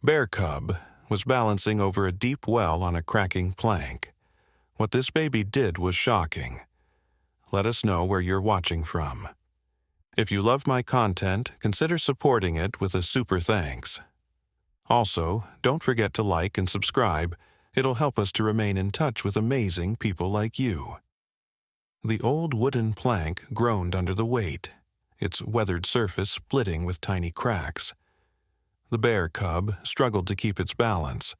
Bear cub was balancing over a deep well on a cracking plank. What this baby did was shocking. Let us know where you're watching from. If you love my content, consider supporting it with a super thanks. Also, don't forget to like and subscribe. It'll help us to remain in touch with amazing people like you. The old wooden plank groaned under the weight, its weathered surface splitting with tiny cracks. The bear cub struggled to keep its balance,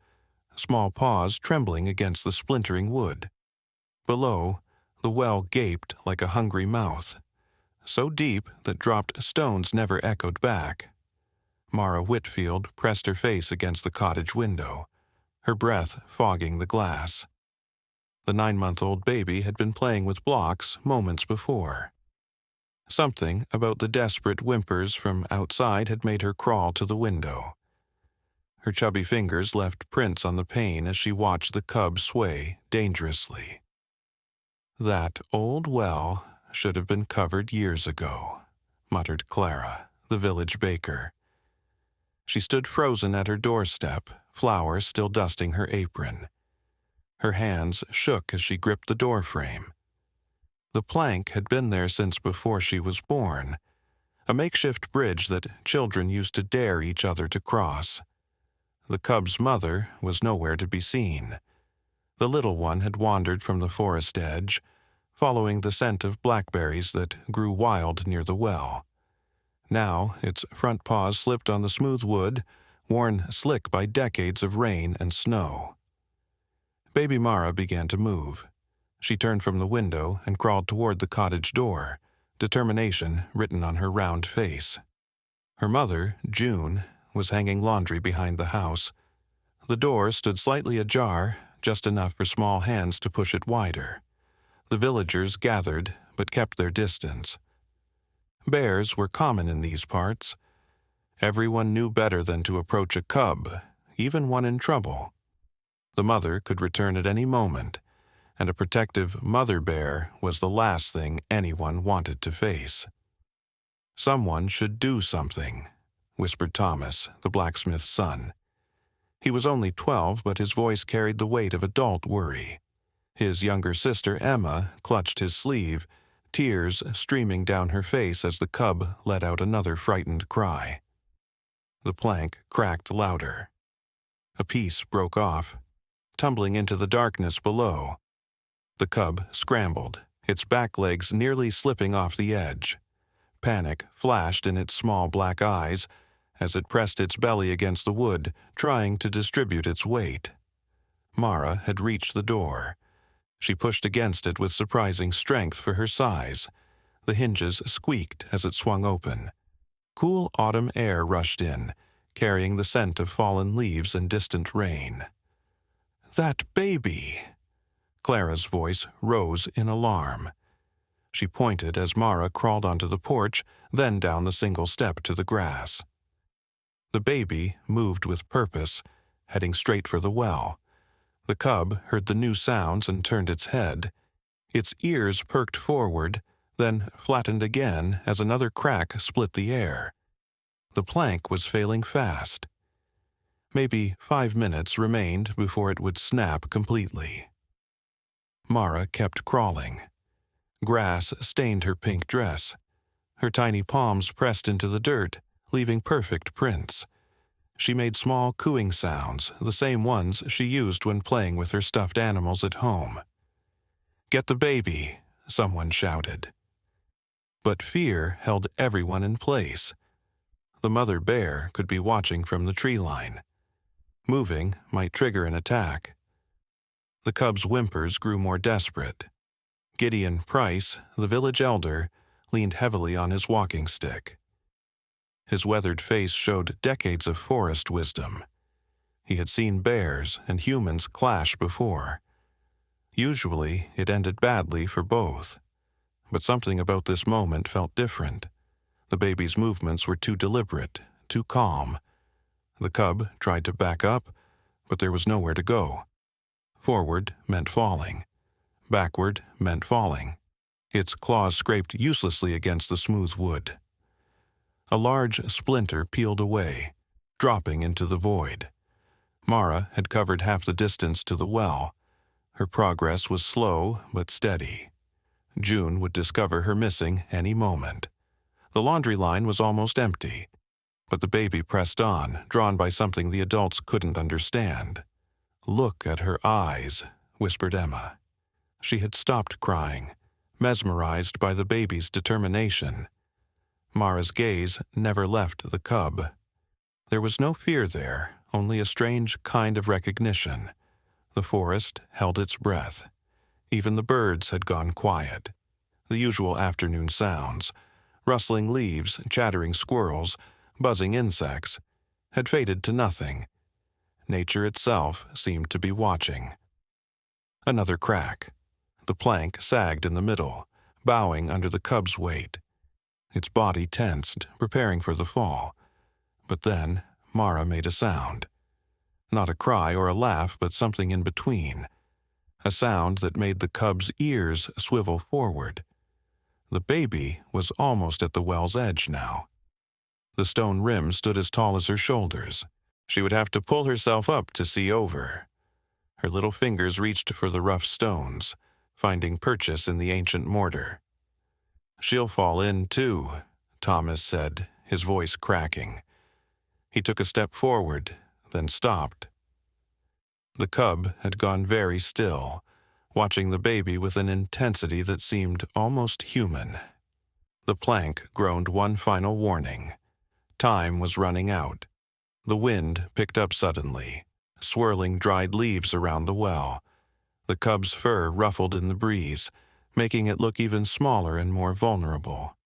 small paws trembling against the splintering wood. Below, the well gaped like a hungry mouth, so deep that dropped stones never echoed back. Mara Whitfield pressed her face against the cottage window, her breath fogging the glass. The 9-month-old baby had been playing with blocks moments before. Something about the desperate whimpers from outside had made her crawl to the window. Her chubby fingers left prints on the pane as she watched the cub sway dangerously. "That old well should have been covered years ago," muttered Clara, the village baker. She stood frozen at her doorstep, flour still dusting her apron. Her hands shook as she gripped the doorframe. The plank had been there since before she was born, a makeshift bridge that children used to dare each other to cross. The cub's mother was nowhere to be seen. The little one had wandered from the forest edge, following the scent of blackberries that grew wild near the well. Now its front paws slipped on the smooth wood, worn slick by decades of rain and snow. Baby Mara began to move. She turned from the window and crawled toward the cottage door, determination written on her round face. Her mother, June, was hanging laundry behind the house. The door stood slightly ajar, just enough for small hands to push it wider. The villagers gathered, but kept their distance. Bears were common in these parts. Everyone knew better than to approach a cub, even one in trouble. The mother could return at any moment, and a protective mother bear was the last thing anyone wanted to face. "Someone should do something," whispered Thomas, the blacksmith's son. He was only 12, but his voice carried the weight of adult worry. His younger sister, Emma, clutched his sleeve, tears streaming down her face as the cub let out another frightened cry. The plank cracked louder. A piece broke off, tumbling into the darkness below. The cub scrambled, its back legs nearly slipping off the edge. Panic flashed in its small black eyes as it pressed its belly against the wood, trying to distribute its weight. Mara had reached the door. She pushed against it with surprising strength for her size. The hinges squeaked as it swung open. Cool autumn air rushed in, carrying the scent of fallen leaves and distant rain. "That baby!" Clara's voice rose in alarm. She pointed as Mara crawled onto the porch, then down the single step to the grass. The baby moved with purpose, heading straight for the well. The cub heard the new sounds and turned its head. Its ears perked forward, then flattened again as another crack split the air. The plank was failing fast. Maybe 5 minutes remained before it would snap completely. Mara kept crawling. Grass stained her pink dress. Her tiny palms pressed into the dirt, leaving perfect prints. She made small cooing sounds, the same ones she used when playing with her stuffed animals at home. "Get the baby," someone shouted. But fear held everyone in place. The mother bear could be watching from the tree line. Moving might trigger an attack. The cub's whimpers grew more desperate. Gideon Price, the village elder, leaned heavily on his walking stick. His weathered face showed decades of forest wisdom. He had seen bears and humans clash before. Usually, it ended badly for both. But something about this moment felt different. The baby's movements were too deliberate, too calm. The cub tried to back up, but there was nowhere to go. Forward meant falling. Backward meant falling. Its claws scraped uselessly against the smooth wood. A large splinter peeled away, dropping into the void. Mara had covered half the distance to the well. Her progress was slow but steady. June would discover her missing any moment. The laundry line was almost empty, but the baby pressed on, drawn by something the adults couldn't understand. "Look at her eyes," whispered Emma. She had stopped crying, mesmerized by the baby's determination. Mara's gaze never left the cub. There was no fear there, only a strange kind of recognition. The forest held its breath. Even the birds had gone quiet. The usual afternoon sounds, rustling leaves, chattering squirrels, buzzing insects, had faded to nothing. Nature itself seemed to be watching. Another crack. The plank sagged in the middle, bowing under the cub's weight. Its body tensed, preparing for the fall. But then Mara made a sound. Not a cry or a laugh, but something in between. A sound that made the cub's ears swivel forward. The baby was almost at the well's edge now. The stone rim stood as tall as her shoulders. She would have to pull herself up to see over. Her little fingers reached for the rough stones, finding purchase in the ancient mortar. "She'll fall in, too," Thomas said, his voice cracking. He took a step forward, then stopped. The cub had gone very still, watching the baby with an intensity that seemed almost human. The plank groaned one final warning. Time was running out. The wind picked up suddenly, swirling dried leaves around the well. The cub's fur ruffled in the breeze, making it look even smaller and more vulnerable.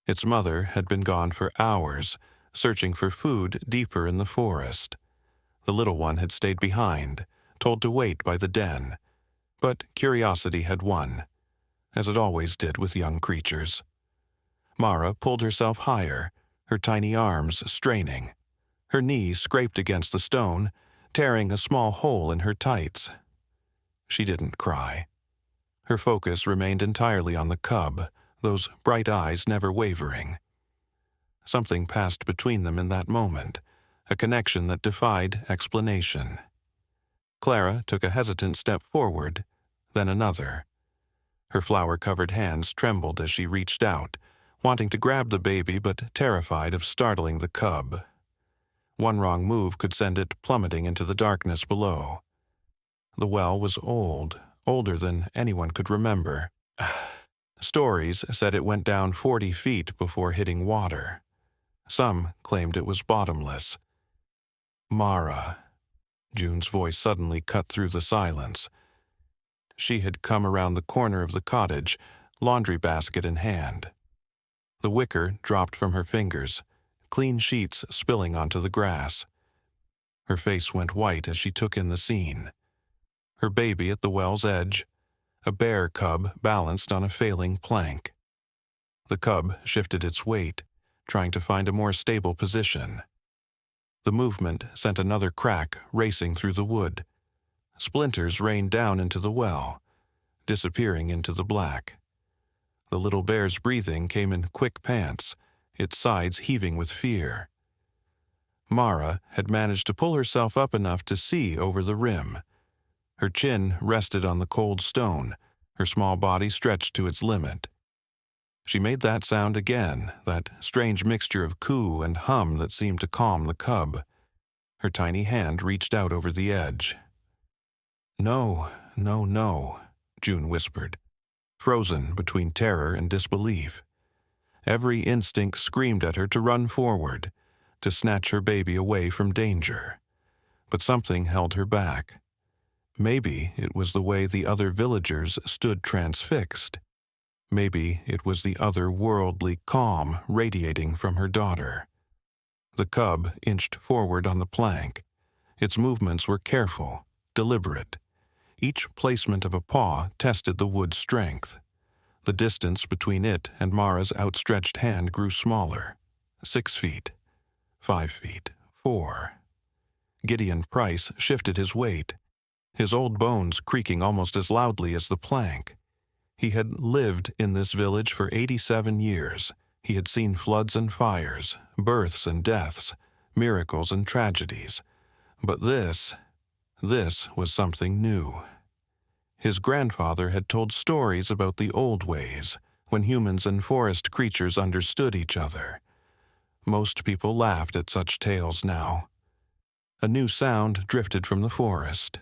Its mother had been gone for hours, searching for food deeper in the forest. The little one had stayed behind, told to wait by the den. But curiosity had won, as it always did with young creatures. Mara pulled herself higher, her tiny arms straining. Her knee scraped against the stone, tearing a small hole in her tights. She didn't cry. Her focus remained entirely on the cub, those bright eyes never wavering. Something passed between them in that moment, a connection that defied explanation. Clara took a hesitant step forward, then another. Her flower-covered hands trembled as she reached out, wanting to grab the baby but terrified of startling the cub. One wrong move could send it plummeting into the darkness below. The well was old, older than anyone could remember. Stories said it went down 40 feet before hitting water. Some claimed it was bottomless. "Mara," June's voice suddenly cut through the silence. She had come around the corner of the cottage, laundry basket in hand. The wicker dropped from her fingers, clean sheets spilling onto the grass. Her face went white as she took in the scene. Her baby at the well's edge, a bear cub balanced on a failing plank. The cub shifted its weight, trying to find a more stable position. The movement sent another crack racing through the wood. Splinters rained down into the well, disappearing into the black. The little bear's breathing came in quick pants, its sides heaving with fear. Mara had managed to pull herself up enough to see over the rim. Her chin rested on the cold stone, her small body stretched to its limit. She made that sound again, that strange mixture of coo and hum that seemed to calm the cub. Her tiny hand reached out over the edge. "No, no, no," June whispered, frozen between terror and disbelief. Every instinct screamed at her to run forward, to snatch her baby away from danger. But something held her back. Maybe it was the way the other villagers stood transfixed. Maybe it was the otherworldly calm radiating from her daughter. The cub inched forward on the plank. Its movements were careful, deliberate. Each placement of a paw tested the wood's strength. The distance between it and Mara's outstretched hand grew smaller. 6 feet, 5 feet, 4. Gideon Price shifted his weight, his old bones creaking almost as loudly as the plank. He had lived in this village for 87 years. He had seen floods and fires, births and deaths, miracles and tragedies. But this was something new. His grandfather had told stories about the old ways, when humans and forest creatures understood each other. Most people laughed at such tales now. A new sound drifted from the forest.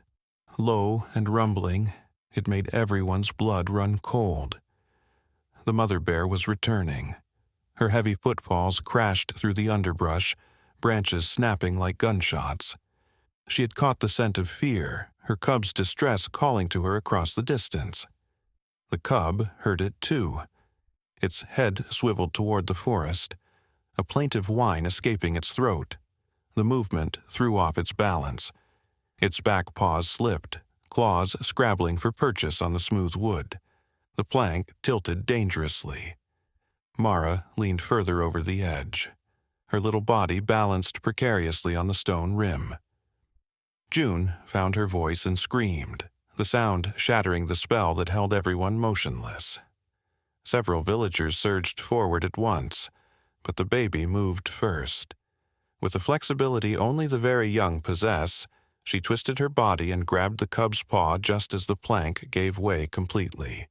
Low and rumbling, it made everyone's blood run cold. The mother bear was returning. Her heavy footfalls crashed through the underbrush, branches snapping like gunshots. She had caught the scent of fear, her cub's distress calling to her across the distance. The cub heard it too. Its head swiveled toward the forest, a plaintive whine escaping its throat. The movement threw off its balance. Its back paws slipped, claws scrabbling for purchase on the smooth wood. The plank tilted dangerously. Mara leaned further over the edge. Her little body balanced precariously on the stone rim. June found her voice and screamed, the sound shattering the spell that held everyone motionless. Several villagers surged forward at once, but the baby moved first. With a flexibility only the very young possess, she twisted her body and grabbed the cub's paw just as the plank gave way completely.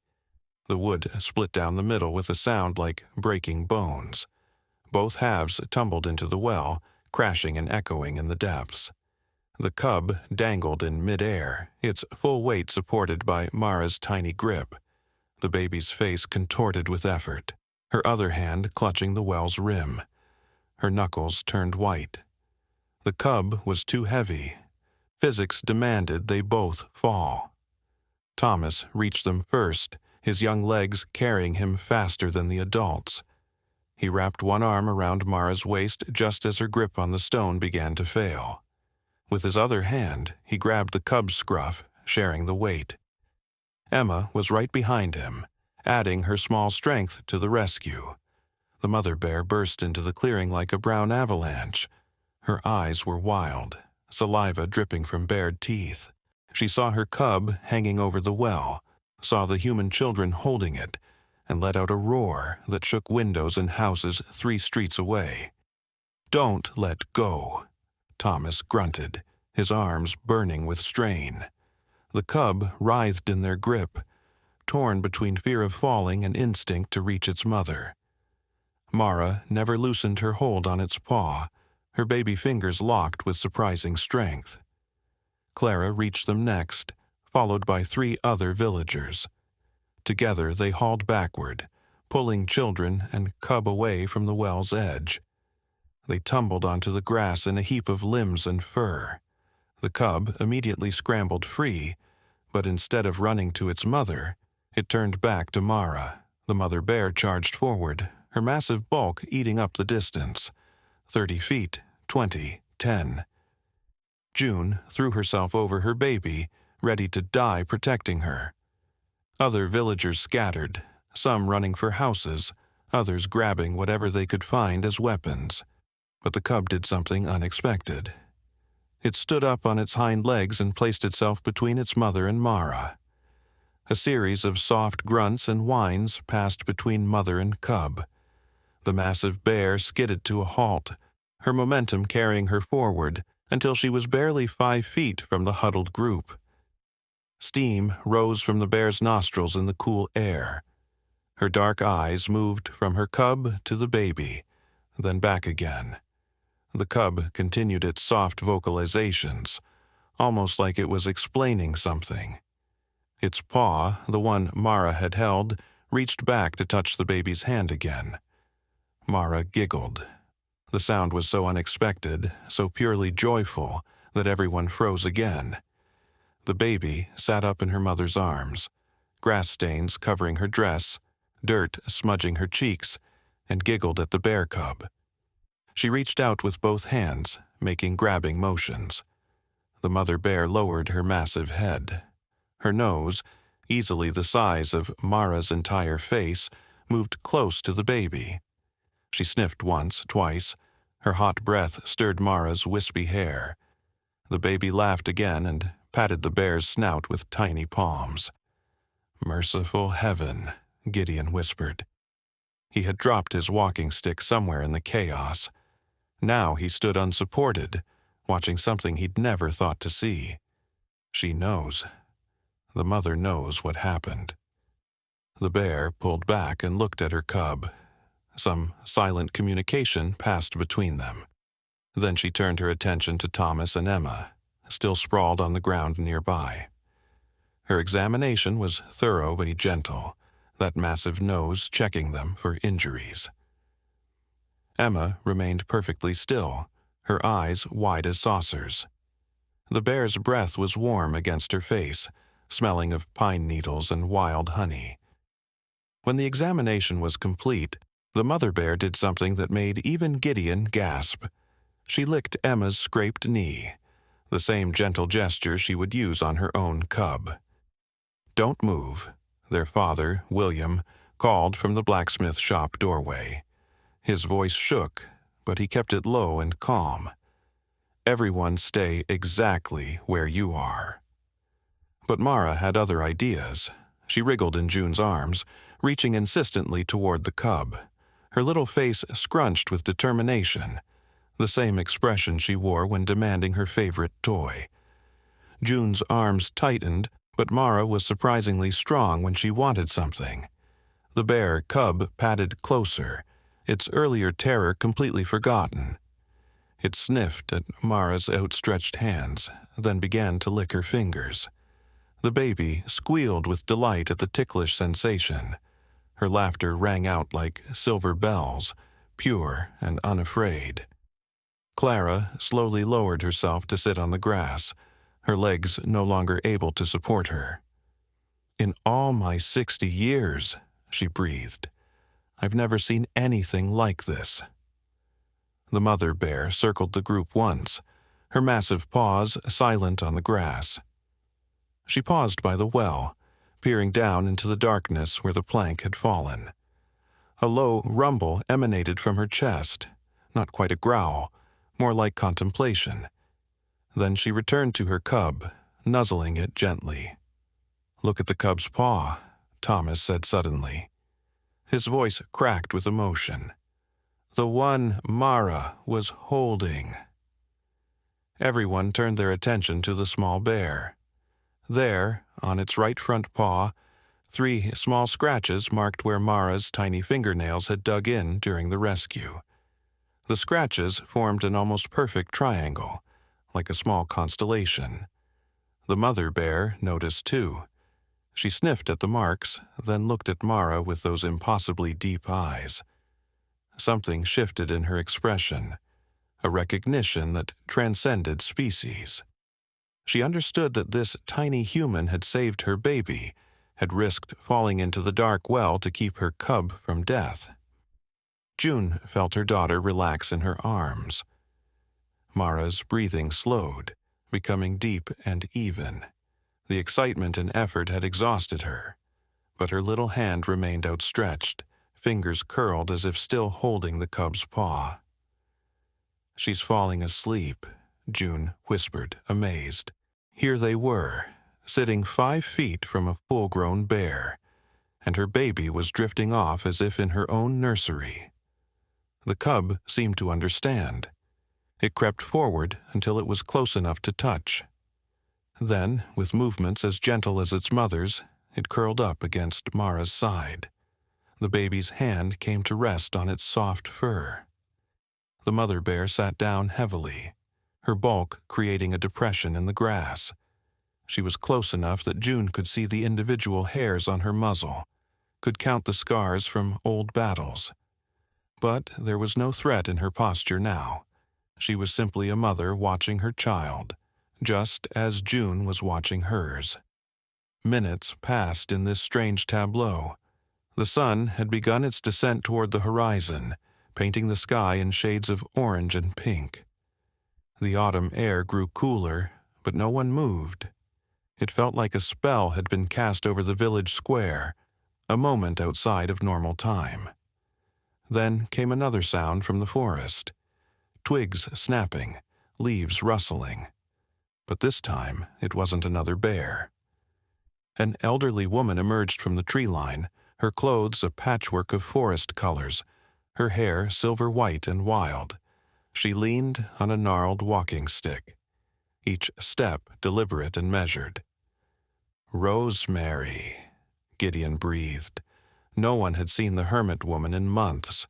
The wood split down the middle with a sound like breaking bones. Both halves tumbled into the well, crashing and echoing in the depths. The cub dangled in midair, its full weight supported by Mara's tiny grip. The baby's face contorted with effort, her other hand clutching the well's rim. Her knuckles turned white. The cub was too heavy. Physics demanded they both fall. Thomas reached them first, his young legs carrying him faster than the adults. He wrapped one arm around Mara's waist just as her grip on the stone began to fail. With his other hand, he grabbed the cub's scruff, sharing the weight. Emma was right behind him, adding her small strength to the rescue. The mother bear burst into the clearing like a brown avalanche. Her eyes were wild, saliva dripping from bared teeth. She saw her cub hanging over the well, saw the human children holding it, and let out a roar that shook windows and houses 3 streets away. "Don't let go," Thomas grunted, his arms burning with strain. The cub writhed in their grip, torn between fear of falling and instinct to reach its mother. Mara never loosened her hold on its paw, her baby fingers locked with surprising strength. Clara reached them next, followed by 3 other villagers. Together they hauled backward, pulling children and cub away from the well's edge. They tumbled onto the grass in a heap of limbs and fur. The cub immediately scrambled free, but instead of running to its mother, it turned back to Mara. The mother bear charged forward, her massive bulk eating up the distance. 30 feet, 20, 10. June threw herself over her baby, ready to die protecting her. Other villagers scattered, some running for houses, others grabbing whatever they could find as weapons. But the cub did something unexpected. It stood up on its hind legs and placed itself between its mother and Mara. A series of soft grunts and whines passed between mother and cub. The massive bear skidded to a halt, her momentum carrying her forward until she was barely 5 feet from the huddled group. Steam rose from the bear's nostrils in the cool air. Her dark eyes moved from her cub to the baby, then back again. The cub continued its soft vocalizations, almost like it was explaining something. Its paw, the one Mara had held, reached back to touch the baby's hand again. Mara giggled. The sound was so unexpected, so purely joyful, that everyone froze again. The baby sat up in her mother's arms, grass stains covering her dress, dirt smudging her cheeks, and giggled at the bear cub. She reached out with both hands, making grabbing motions. The mother bear lowered her massive head. Her nose, easily the size of Mara's entire face, moved close to the baby. She sniffed once, twice. Her hot breath stirred Mara's wispy hair. The baby laughed again and patted the bear's snout with tiny palms. "Merciful heaven," Gideon whispered. He had dropped his walking stick somewhere in the chaos. Now he stood unsupported, watching something he'd never thought to see. She knows. The mother knows what happened. The bear pulled back and looked at her cub. Some silent communication passed between them. Then she turned her attention to Thomas and Emma, still sprawled on the ground nearby. Her examination was thorough but gentle, that massive nose checking them for injuries. Emma remained perfectly still, her eyes wide as saucers. The bear's breath was warm against her face, smelling of pine needles and wild honey. When the examination was complete, the mother bear did something that made even Gideon gasp. She licked Emma's scraped knee, the same gentle gesture she would use on her own cub. "Don't move," their father, William, called from the blacksmith shop doorway. His voice shook, but he kept it low and calm. "Everyone stay exactly where you are." But Mara had other ideas. She wriggled in June's arms, reaching insistently toward the cub, her little face scrunched with determination, the same expression she wore when demanding her favorite toy. June's arms tightened, but Mara was surprisingly strong when she wanted something. The bear cub padded closer, its earlier terror completely forgotten. It sniffed at Mara's outstretched hands, then began to lick her fingers. The baby squealed with delight at the ticklish sensation. Her laughter rang out like silver bells, pure and unafraid. Clara slowly lowered herself to sit on the grass, her legs no longer able to support her. "In all my 60 years," she breathed, "I've never seen anything like this." The mother bear circled the group once, her massive paws silent on the grass. She paused by the well, peering down into the darkness where the plank had fallen. A low rumble emanated from her chest, not quite a growl, more like contemplation. Then she returned to her cub, nuzzling it gently. "Look at the cub's paw," Thomas said suddenly. His voice cracked with emotion. "The one Mara was holding." Everyone turned their attention to the small bear. There, on its right front paw, 3 small scratches marked where Mara's tiny fingernails had dug in during the rescue. The scratches formed an almost perfect triangle, like a small constellation. The mother bear noticed too. She sniffed at the marks, then looked at Mara with those impossibly deep eyes. Something shifted in her expression, a recognition that transcended species. She understood that this tiny human had saved her baby, had risked falling into the dark well to keep her cub from death. June felt her daughter relax in her arms. Mara's breathing slowed, becoming deep and even. The excitement and effort had exhausted her, but her little hand remained outstretched, fingers curled as if still holding the cub's paw. "She's falling asleep," June whispered, amazed. Here they were, sitting 5 feet from a full-grown bear, and her baby was drifting off as if in her own nursery. The cub seemed to understand. It crept forward until it was close enough to touch. Then, with movements as gentle as its mother's, it curled up against Mara's side. The baby's hand came to rest on its soft fur. The mother bear sat down heavily, her bulk creating a depression in the grass. She was close enough that June could see the individual hairs on her muzzle, could count the scars from old battles. But there was no threat in her posture now. She was simply a mother watching her child, just as June was watching hers. Minutes passed in this strange tableau. The sun had begun its descent toward the horizon, painting the sky in shades of orange and pink. The autumn air grew cooler, but no one moved. It felt like a spell had been cast over the village square, a moment outside of normal time. Then came another sound from the forest. Twigs snapping, leaves rustling. But this time it wasn't another bear. An elderly woman emerged from the tree line, her clothes a patchwork of forest colors, her hair silver white and wild. She leaned on a gnarled walking stick, each step deliberate and measured. "Rosemary," Gideon breathed. No one had seen the hermit woman in months.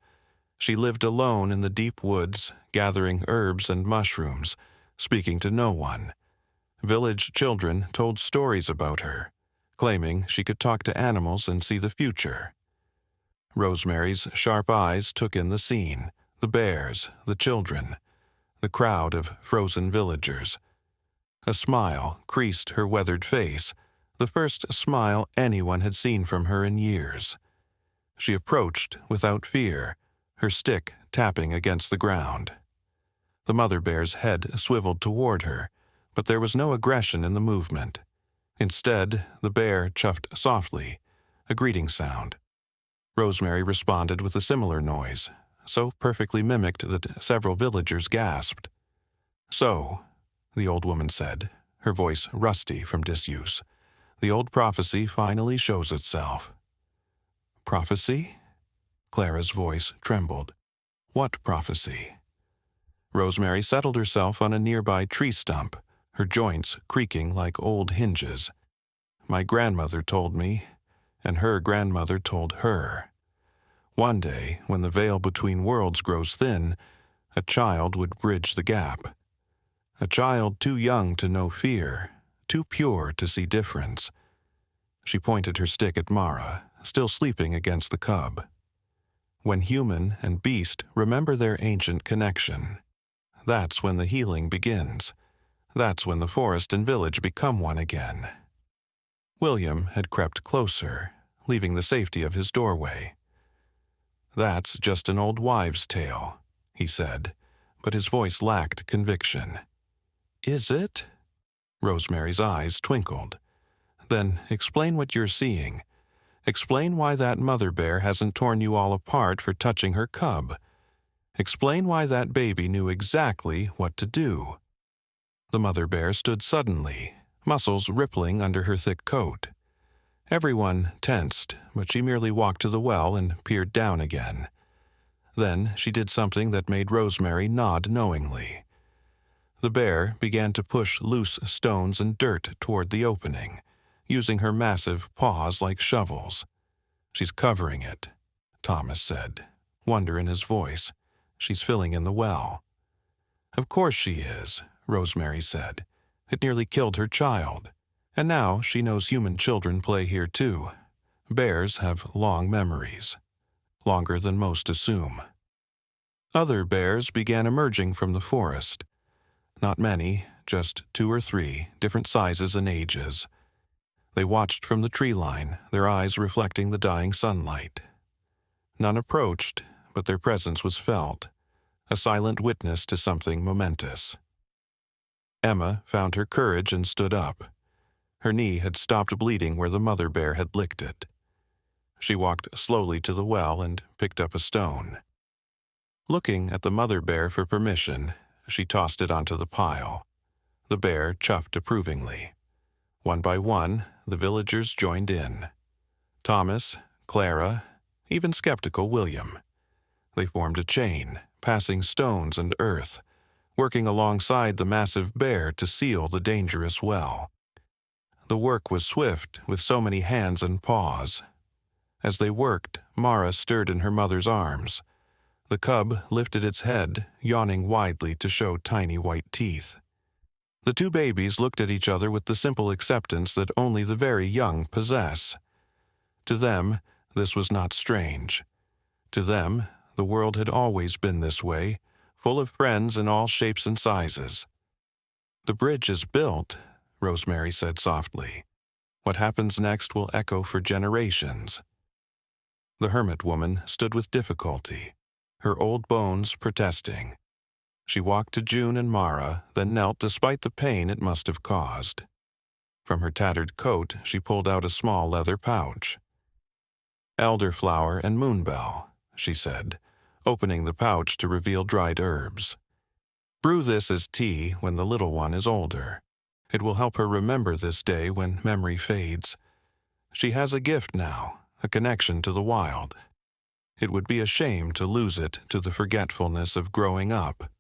She lived alone in the deep woods, gathering herbs and mushrooms, speaking to no one. Village children told stories about her, claiming she could talk to animals and see the future. Rosemary's sharp eyes took in the scene, the bears, the children, the crowd of frozen villagers. A smile creased her weathered face, the first smile anyone had seen from her in years. She approached without fear, her stick tapping against the ground. The mother bear's head swiveled toward her, but there was no aggression in the movement. Instead, the bear chuffed softly, a greeting sound. Rosemary responded with a similar noise, so perfectly mimicked that several villagers gasped. "So," the old woman said, her voice rusty from disuse, "the old prophecy finally shows itself." "Prophecy?" Clara's voice trembled. "What prophecy?" Rosemary settled herself on a nearby tree stump, her joints creaking like old hinges. "My grandmother told me, and her grandmother told her. One day, when the veil between worlds grows thin, a child would bridge the gap. A child too young to know fear, too pure to see difference." She pointed her stick at Mara, still sleeping against the cub. "When human and beast remember their ancient connection, that's when the healing begins. That's when the forest and village become one again." William had crept closer, leaving the safety of his doorway. "That's just an old wives' tale," he said, but his voice lacked conviction. "Is it?" Rosemary's eyes twinkled. "Then explain what you're seeing. Explain why that mother bear hasn't torn you all apart for touching her cub. Explain why that baby knew exactly what to do." The mother bear stood suddenly, muscles rippling under her thick coat. Everyone tensed, but she merely walked to the well and peered down again. Then she did something that made Rosemary nod knowingly. The bear began to push loose stones and dirt toward the opening, using her massive paws like shovels. "She's covering it," Thomas said, wonder in his voice. "She's filling in the well." "Of course she is," Rosemary said. "It nearly killed her child. And now she knows human children play here too. Bears have long memories, longer than most assume." Other bears began emerging from the forest. Not many, just 2 or 3, different sizes and ages. They watched from the tree line, their eyes reflecting the dying sunlight. None approached, but their presence was felt, a silent witness to something momentous. Emma found her courage and stood up. Her knee had stopped bleeding where the mother bear had licked it. She walked slowly to the well and picked up a stone. Looking at the mother bear for permission, she tossed it onto the pile. The bear chuffed approvingly. One by one, the villagers joined in. Thomas, Clara, even skeptical William. They formed a chain, passing stones and earth, working alongside the massive bear to seal the dangerous well. The work was swift with so many hands and paws. As they worked, Mara stirred in her mother's arms. The cub lifted its head, yawning widely to show tiny white teeth. The 2 babies looked at each other with the simple acceptance that only the very young possess. To them, this was not strange. To them, the world had always been this way, full of friends in all shapes and sizes. "The bridge is built," Rosemary said softly. "What happens next will echo for generations." The hermit woman stood with difficulty, her old bones protesting. She walked to June and Mara, then knelt despite the pain it must have caused. From her tattered coat, she pulled out a small leather pouch. "Elderflower and moonbell," she said, opening the pouch to reveal dried herbs. "Brew this as tea when the little one is older. It will help her remember this day when memory fades. She has a gift now, a connection to the wild. It would be a shame to lose it to the forgetfulness of growing up."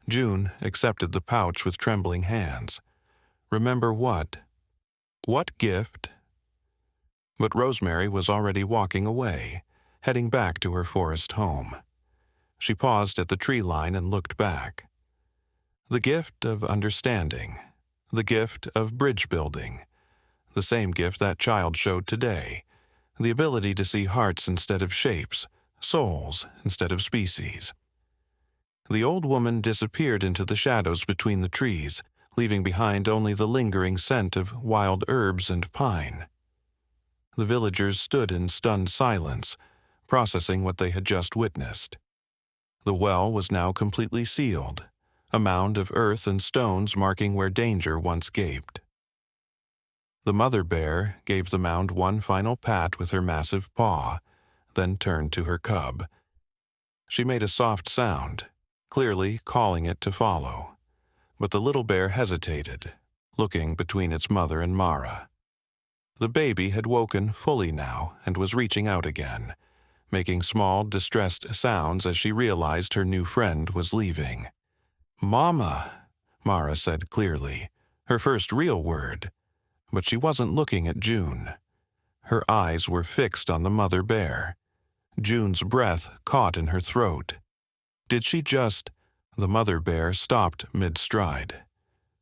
June accepted the pouch with trembling hands. Remember what? What gift? But Rosemary was already walking away, heading back to her forest home. She paused at the tree line and looked back. The gift of understanding. The gift of bridge building. The same gift that child showed today. The ability to see hearts instead of shapes, souls instead of species. The old woman disappeared into the shadows between the trees, leaving behind only the lingering scent of wild herbs and pine. The villagers stood in stunned silence, processing what they had just witnessed. The well was now completely sealed, a mound of earth and stones marking where danger once gaped. The mother bear gave the mound one final pat with her massive paw, then turned to her cub. She made a soft sound, clearly calling it to follow. But the little bear hesitated, looking between its mother and Mara. The baby had woken fully now and was reaching out again, making small, distressed sounds as she realized her new friend was leaving. "Mama," Mara said clearly, her first real word. But she wasn't looking at June. Her eyes were fixed on the mother bear. June's breath caught in her throat. Did she just... The mother bear stopped mid-stride.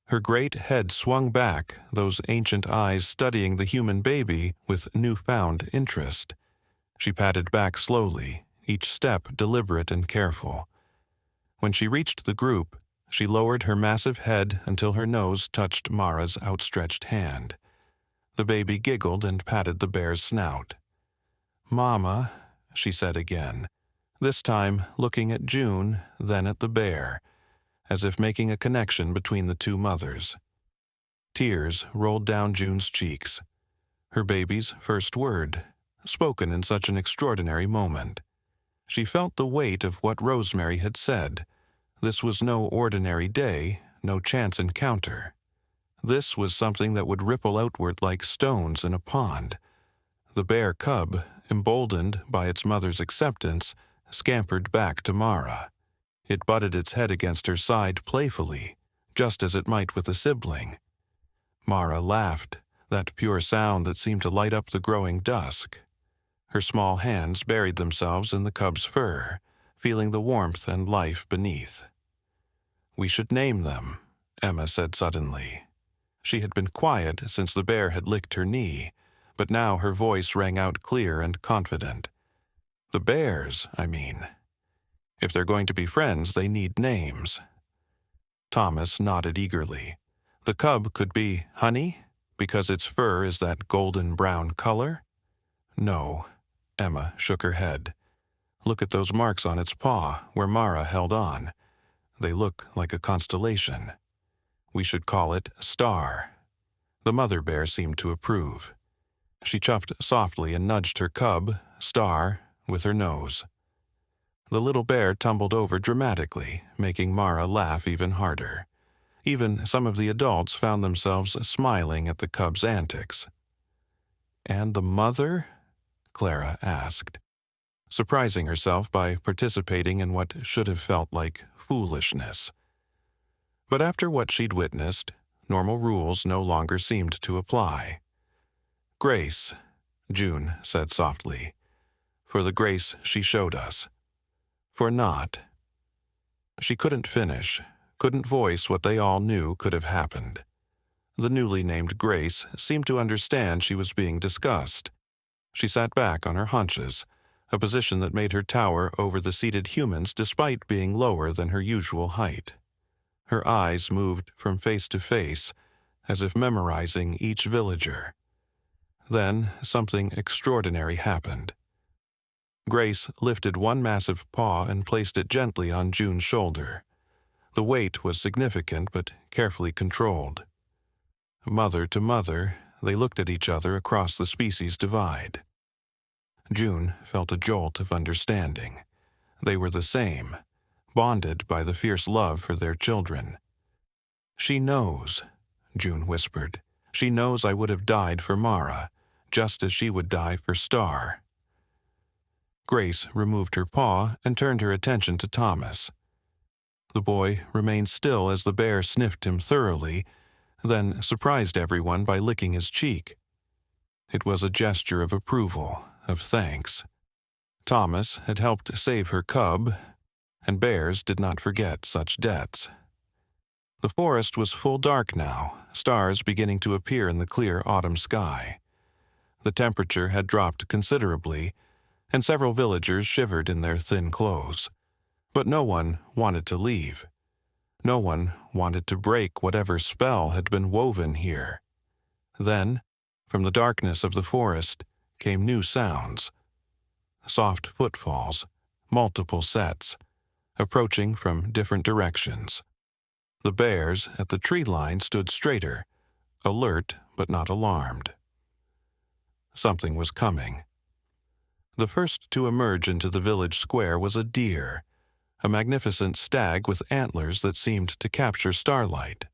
Her great head swung back, those ancient eyes studying the human baby with newfound interest. She padded back slowly, each step deliberate and careful. When she reached the group, she lowered her massive head until her nose touched Mara's outstretched hand. The baby giggled and patted the bear's snout. "Mama," she said again, this time looking at June, then at the bear, as if making a connection between the two mothers. Tears rolled down June's cheeks. Her baby's first word, spoken in such an extraordinary moment. She felt the weight of what Rosemary had said. This was no ordinary day, no chance encounter. This was something that would ripple outward like stones in a pond. The bear cub, emboldened by its mother's acceptance, scampered back to Mara. It butted its head against her side playfully, just as it might with a sibling. Mara laughed, that pure sound that seemed to light up the growing dusk. Her small hands buried themselves in the cub's fur, feeling the warmth and life beneath. "We should name them," Emma said suddenly. She had been quiet since the bear had licked her knee, but now her voice rang out clear and confident. "The bears, I mean. If they're going to be friends, they need names." Thomas nodded eagerly. "The cub could be Honey, because its fur is that golden-brown color?" "No," Emma shook her head. "Look at those marks on its paw, where Mara held on. They look like a constellation. We should call it Star." The mother bear seemed to approve. She chuffed softly and nudged her cub, Star, with her nose. The little bear tumbled over dramatically, making Mara laugh even harder. Even some of the adults found themselves smiling at the cub's antics. "And the mother?" Clara asked, surprising herself by participating in what should have felt like foolishness. But after what she'd witnessed, normal rules no longer seemed to apply. "Grace," June said softly, "for the grace she showed us. For not." She couldn't finish, couldn't voice what they all knew could have happened. The newly named Grace seemed to understand she was being discussed. She sat back on her haunches, a position that made her tower over the seated humans despite being lower than her usual height. Her eyes moved from face to face, as if memorizing each villager. Then something extraordinary happened. Grace lifted one massive paw and placed it gently on June's shoulder. The weight was significant but carefully controlled. Mother to mother, they looked at each other across the species divide. June felt a jolt of understanding. They were the same, bonded by the fierce love for their children. "She knows," June whispered. "She knows I would have died for Mara, just as she would die for Star." Grace removed her paw and turned her attention to Thomas. The boy remained still as the bear sniffed him thoroughly, then surprised everyone by licking his cheek. It was a gesture of approval, of thanks. Thomas had helped save her cub, and bears did not forget such debts. The forest was full dark now, stars beginning to appear in the clear autumn sky. The temperature had dropped considerably, and several villagers shivered in their thin clothes. But no one wanted to leave. No one wanted to break whatever spell had been woven here. Then, from the darkness of the forest, came new sounds. Soft footfalls, multiple sets, approaching from different directions. The bears at the tree line stood straighter, alert but not alarmed. Something was coming. The first to emerge into the village square was a deer, a magnificent stag with antlers that seemed to capture starlight.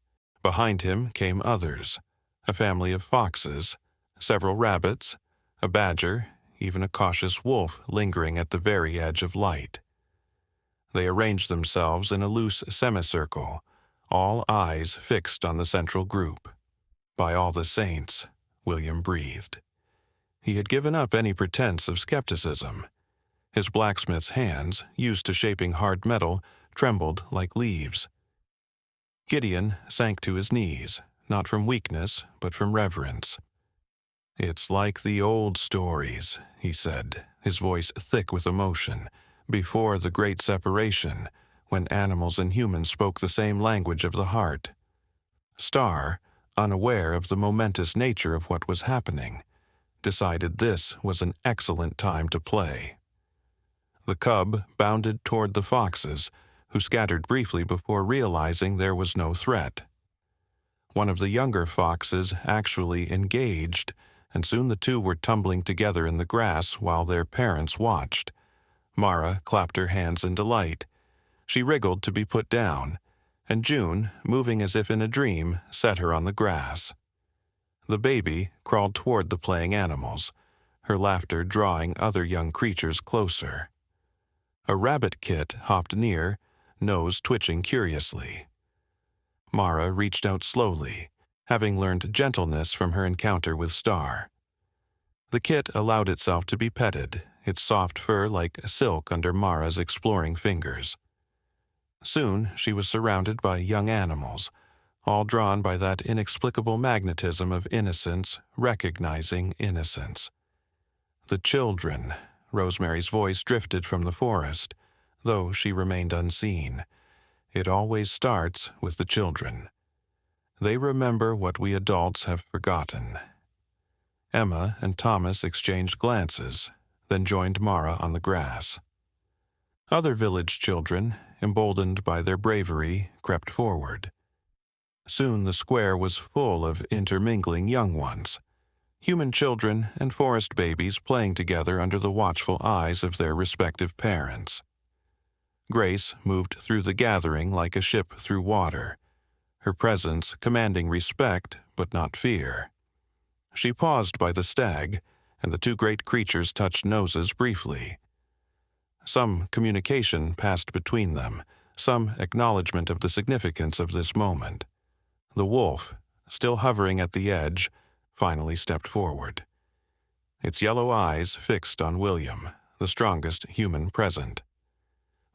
Behind him came others, a family of foxes, several rabbits, a badger, even a cautious wolf lingering at the very edge of light. They arranged themselves in a loose semicircle, all eyes fixed on the central group. By all the saints, William breathed. He had given up any pretense of skepticism. His blacksmith's hands, used to shaping hard metal, trembled like leaves. Gideon sank to his knees, not from weakness, but from reverence. "It's like the old stories," he said, his voice thick with emotion, "before the great separation, when animals and humans spoke the same language of the heart." Star, unaware of the momentous nature of what was happening, decided this was an excellent time to play. The cub bounded toward the foxes, who scattered briefly before realizing there was no threat. One of the younger foxes actually engaged, and soon the two were tumbling together in the grass while their parents watched. Mara clapped her hands in delight. She wriggled to be put down, and June, moving as if in a dream, set her on the grass. The baby crawled toward the playing animals, her laughter drawing other young creatures closer. A rabbit kit hopped near, nose twitching curiously. Mara reached out slowly, having learned gentleness from her encounter with Star. The kit allowed itself to be petted, its soft fur like silk under Mara's exploring fingers. Soon she was surrounded by young animals, all drawn by that inexplicable magnetism of innocence, recognizing innocence. "The children," Rosemary's voice drifted from the forest, though she remained unseen. "It always starts with the children. They remember what we adults have forgotten." Emma and Thomas exchanged glances, then joined Mara on the grass. Other village children, emboldened by their bravery, crept forward. Soon the square was full of intermingling young ones, human children and forest babies playing together under the watchful eyes of their respective parents. Grace moved through the gathering like a ship through water, her presence commanding respect but not fear. She paused by the stag, and the two great creatures touched noses briefly. Some communication passed between them, some acknowledgement of the significance of this moment. The wolf, still hovering at the edge, finally stepped forward, its yellow eyes fixed on William, the strongest human present.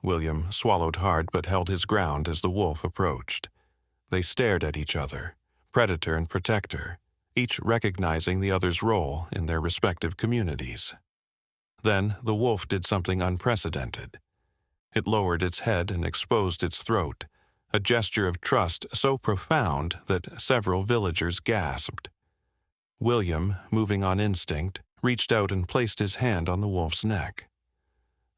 William swallowed hard but held his ground as the wolf approached. They stared at each other, predator and protector, each recognizing the other's role in their respective communities. Then the wolf did something unprecedented. It lowered its head and exposed its throat, a gesture of trust so profound that several villagers gasped. William, moving on instinct, reached out and placed his hand on the wolf's neck.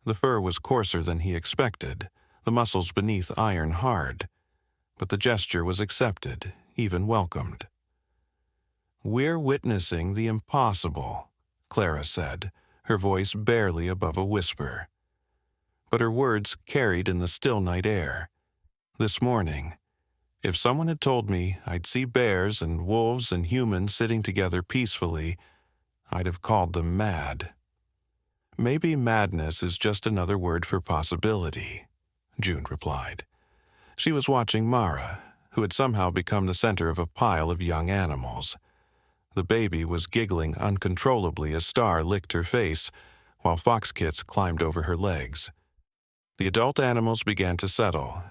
The fur was coarser than he expected, the muscles beneath iron hard, but the gesture was accepted, even welcomed. "We're witnessing the impossible," Clara said, her voice barely above a whisper. But her words carried in the still night air. "This morning, if someone had told me I'd see bears and wolves and humans sitting together peacefully, I'd have called them mad." "Maybe madness is just another word for possibility," June replied. She was watching Mara, who had somehow become the center of a pile of young animals. The baby was giggling uncontrollably as Star licked her face, while fox kits climbed over her legs. The adult animals began to settle,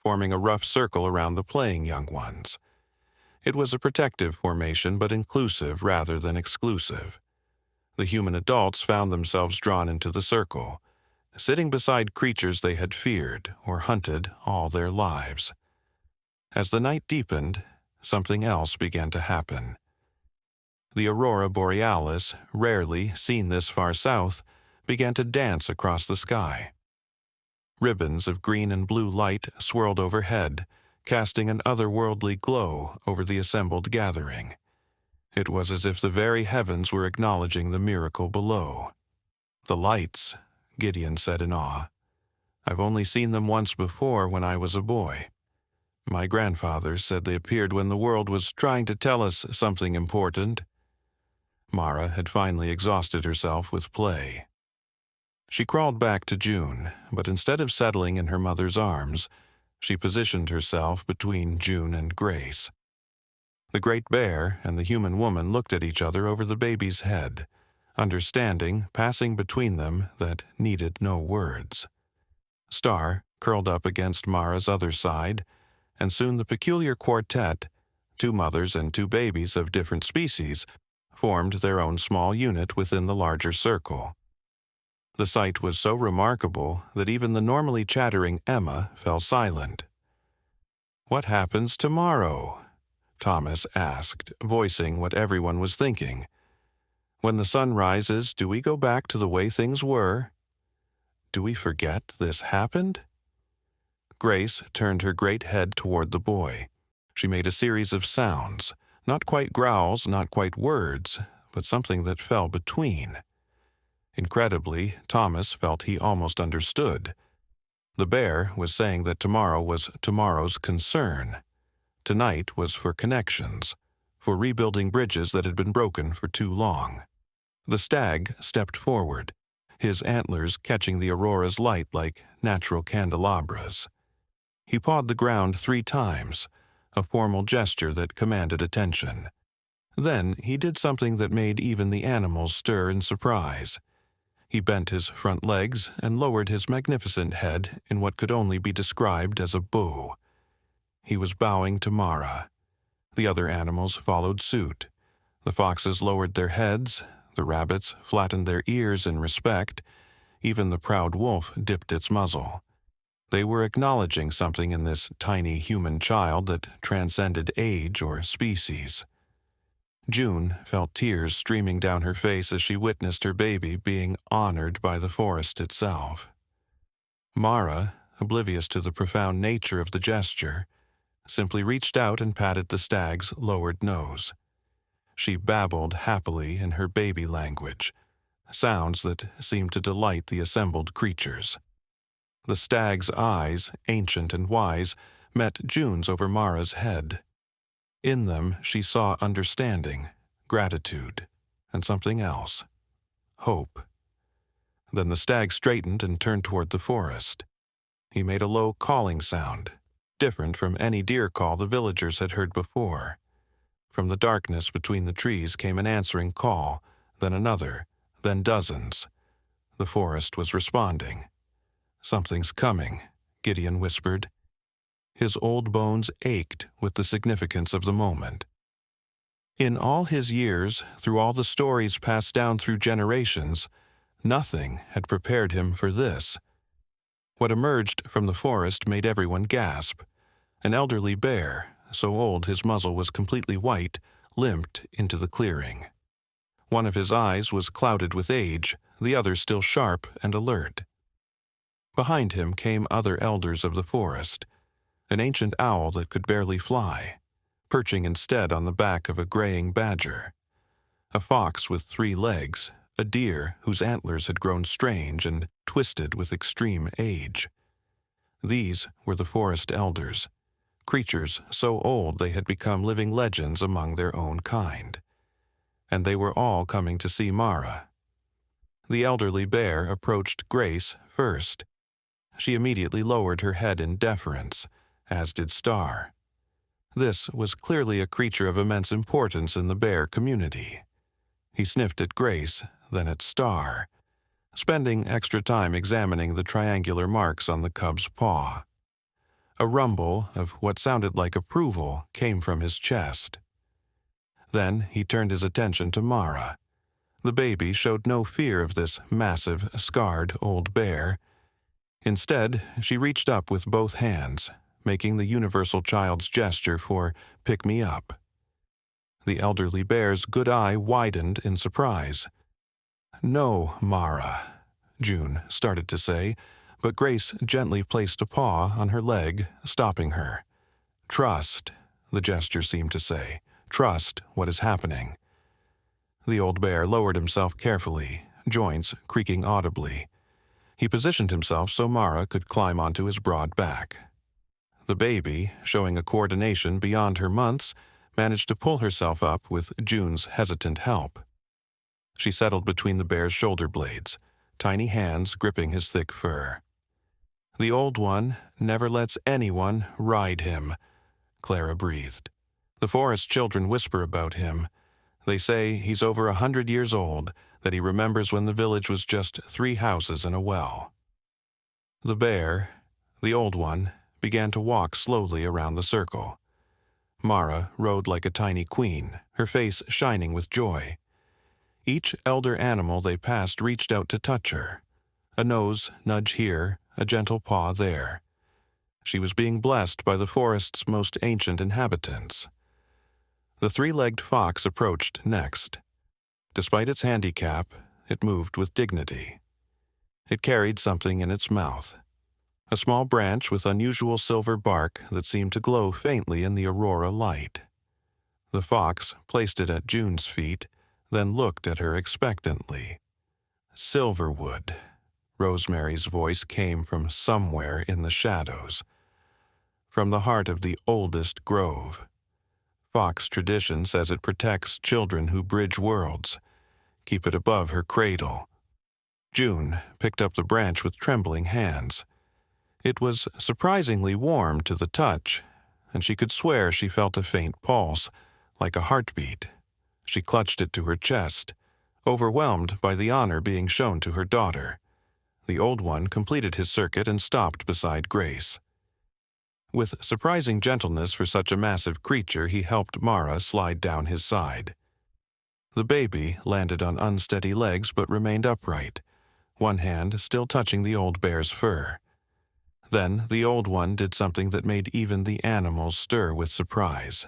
forming a rough circle around the playing young ones. It was a protective formation, but inclusive rather than exclusive. The human adults found themselves drawn into the circle, sitting beside creatures they had feared or hunted all their lives. As the night deepened, something else began to happen. The aurora borealis, rarely seen this far south, began to dance across the sky. Ribbons of green and blue light swirled overhead, casting an otherworldly glow over the assembled gathering. It was as if the very heavens were acknowledging the miracle below. "The lights," Gideon said in awe. "I've only seen them once before when I was a boy. My grandfather said they appeared when the world was trying to tell us something important." Mara had finally exhausted herself with play. She crawled back to June, but instead of settling in her mother's arms, she positioned herself between June and Grace. The great bear and the human woman looked at each other over the baby's head, understanding passing between them that needed no words. Star curled up against Mara's other side, and soon the peculiar quartet, 2 mothers and 2 babies of different species, formed their own small unit within the larger circle. The sight was so remarkable that even the normally chattering Emma fell silent. "What happens tomorrow?" Thomas asked, voicing what everyone was thinking. "When the sun rises, do we go back to the way things were? Do we forget this happened?" Grace turned her great head toward the boy. She made a series of sounds, not quite growls, not quite words, but something that fell between. Incredibly, Thomas felt he almost understood. The bear was saying that tomorrow was tomorrow's concern. Tonight was for connections, for rebuilding bridges that had been broken for too long. The stag stepped forward, his antlers catching the aurora's light like natural candelabras. He pawed the ground 3 times, a formal gesture that commanded attention. Then he did something that made even the animals stir in surprise. He bent his front legs and lowered his magnificent head in what could only be described as a bow. He was bowing to Mara. The other animals followed suit. The foxes lowered their heads, the rabbits flattened their ears in respect, even the proud wolf dipped its muzzle. They were acknowledging something in this tiny human child that transcended age or species. June felt tears streaming down her face as she witnessed her baby being honored by the forest itself. Mara, oblivious to the profound nature of the gesture, simply reached out and patted the stag's lowered nose. She babbled happily in her baby language, sounds that seemed to delight the assembled creatures. The stag's eyes, ancient and wise, met June's over Mara's head. In them she saw understanding, gratitude, and something else, hope. Then the stag straightened and turned toward the forest. He made a low calling sound, different from any deer call the villagers had heard before. From the darkness between the trees came an answering call, then another, then dozens. The forest was responding. "Something's coming," Gideon whispered. His old bones ached with the significance of the moment. In all his years, through all the stories passed down through generations, nothing had prepared him for this. What emerged from the forest made everyone gasp. An elderly bear, so old his muzzle was completely white, limped into the clearing. One of his eyes was clouded with age, the other still sharp and alert. Behind him came other elders of the forest, an ancient owl that could barely fly, perching instead on the back of a graying badger, a fox with 3 legs, a deer whose antlers had grown strange and twisted with extreme age. These were the forest elders, creatures so old they had become living legends among their own kind. And they were all coming to see Mara. The elderly bear approached Grace first. She immediately lowered her head in deference, as did Star. This was clearly a creature of immense importance in the bear community. He sniffed at Grace, then at Star, spending extra time examining the triangular marks on the cub's paw. A rumble of what sounded like approval came from his chest. Then he turned his attention to Mara. The baby showed no fear of this massive, scarred old bear. Instead, she reached up with both hands, making the universal child's gesture for "pick me up." The elderly bear's good eye widened in surprise. "No, Mara," June started to say, but Grace gently placed a paw on her leg, stopping her. "Trust," the gesture seemed to say. "Trust what is happening." The old bear lowered himself carefully, joints creaking audibly. He positioned himself so Mara could climb onto his broad back. The baby, showing a coordination beyond her months, managed to pull herself up with June's hesitant help. She settled between the bear's shoulder blades, tiny hands gripping his thick fur. "The old one never lets anyone ride him," Clara breathed. "The forest children whisper about him. They say he's over 100 years old, that he remembers when the village was just 3 houses and a well." The bear, the old one, began to walk slowly around the circle. Mara rode like a tiny queen, her face shining with joy. Each elder animal they passed reached out to touch her. A nose nudge here, a gentle paw there. She was being blessed by the forest's most ancient inhabitants. The 3-legged fox approached next. Despite its handicap, it moved with dignity. It carried something in its mouth. A small branch with unusual silver bark that seemed to glow faintly in the aurora light. The fox placed it at June's feet, then looked at her expectantly. "Silverwood," Rosemary's voice came from somewhere in the shadows. "From the heart of the oldest grove. Fox tradition says it protects children who bridge worlds. Keep it above her cradle." June picked up the branch with trembling hands. It was surprisingly warm to the touch, and she could swear she felt a faint pulse, like a heartbeat. She clutched it to her chest, overwhelmed by the honor being shown to her daughter. The old one completed his circuit and stopped beside Grace. With surprising gentleness for such a massive creature, he helped Mara slide down his side. The baby landed on unsteady legs but remained upright, one hand still touching the old bear's fur. Then the old one did something that made even the animals stir with surprise.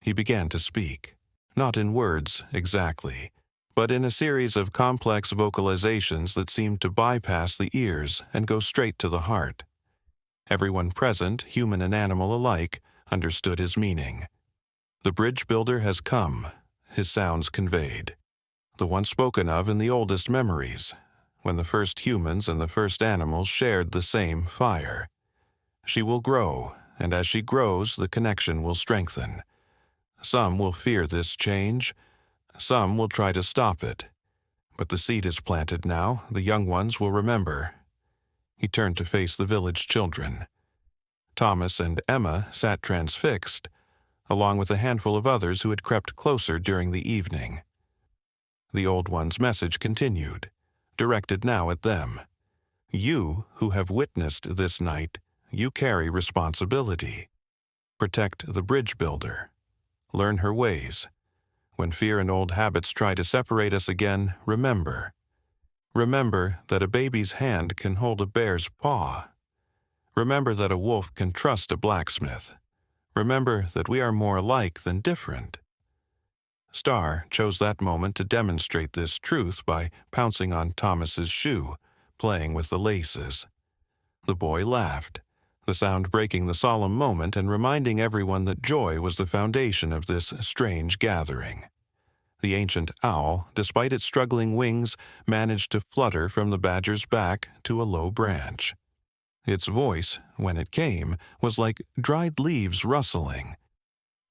He began to speak, not in words exactly, but in a series of complex vocalizations that seemed to bypass the ears and go straight to the heart. Everyone present, human and animal alike, understood his meaning. "The bridge builder has come," his sounds conveyed. "The one spoken of in the oldest memories, when the first humans and the first animals shared the same fire. She will grow, and as she grows, the connection will strengthen. Some will fear this change. Some will try to stop it. But the seed is planted now, the young ones will remember." He turned to face the village children. Thomas and Emma sat transfixed, along with a handful of others who had crept closer during the evening. The old one's message continued, directed now at them. "You who have witnessed this night, you carry responsibility. Protect the bridge builder. Learn her ways. When fear and old habits try to separate us again, remember. Remember that a baby's hand can hold a bear's paw. Remember that a wolf can trust a blacksmith. Remember that we are more alike than different." Star chose that moment to demonstrate this truth by pouncing on Thomas's shoe, playing with the laces. The boy laughed, the sound breaking the solemn moment and reminding everyone that joy was the foundation of this strange gathering. The ancient owl, despite its struggling wings, managed to flutter from the badger's back to a low branch. Its voice, when it came, was like dried leaves rustling.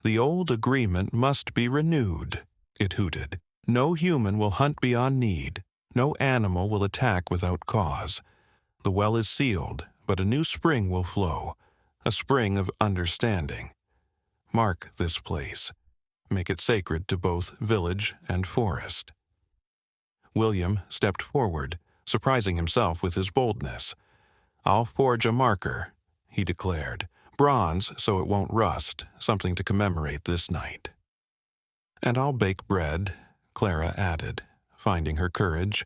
"The old agreement must be renewed," it hooted. "No human will hunt beyond need. No animal will attack without cause. The well is sealed, but a new spring will flow. a spring of understanding. Mark this place. Make it sacred to both village and forest. William stepped forward, surprising himself with his boldness. "I'll forge a marker," he declared. "Bronze so it won't rust, something to commemorate this night." "And I'll bake bread," Clara added, finding her courage.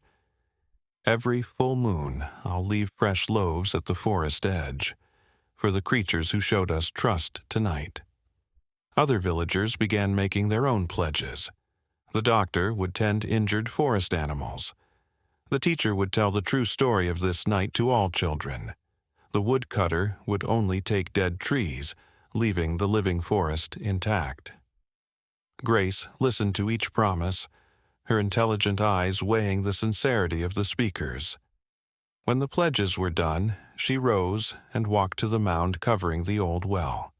"Every full moon I'll leave fresh loaves at the forest edge, for the creatures who showed us trust tonight." Other villagers began making their own pledges. The doctor would tend injured forest animals. The teacher would tell the true story of this night to all children. The woodcutter would only take dead trees, leaving the living forest intact. Grace listened to each promise, her intelligent eyes weighing the sincerity of the speakers. When the pledges were done, she rose and walked to the mound covering the old well.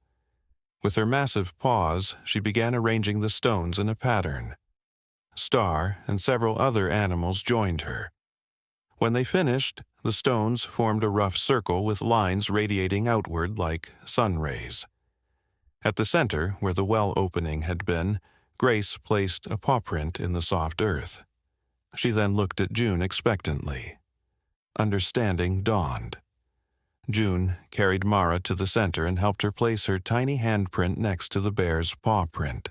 With her massive paws, she began arranging the stones in a pattern. Star and several other animals joined her. When they finished, the stones formed a rough circle with lines radiating outward like sun rays. At the center, where the well opening had been, Grace placed a paw print in the soft earth. She then looked at June expectantly. Understanding dawned. June carried Mara to the center and helped her place her tiny handprint next to the bear's paw print.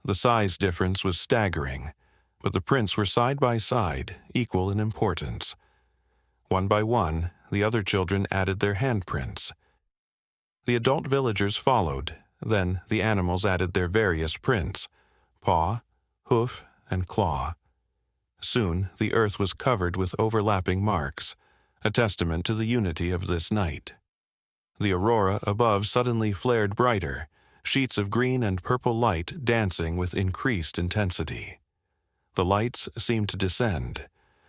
The size difference was staggering, but the prints were side by side, equal in importance. One by one, the other children added their handprints. The adult villagers followed, then the animals added their various prints: paw, hoof, and claw. Soon the earth was covered with overlapping marks, a testament to the unity of this night. The aurora above suddenly flared brighter, sheets of green and purple light dancing with increased intensity. The lights seemed to descend,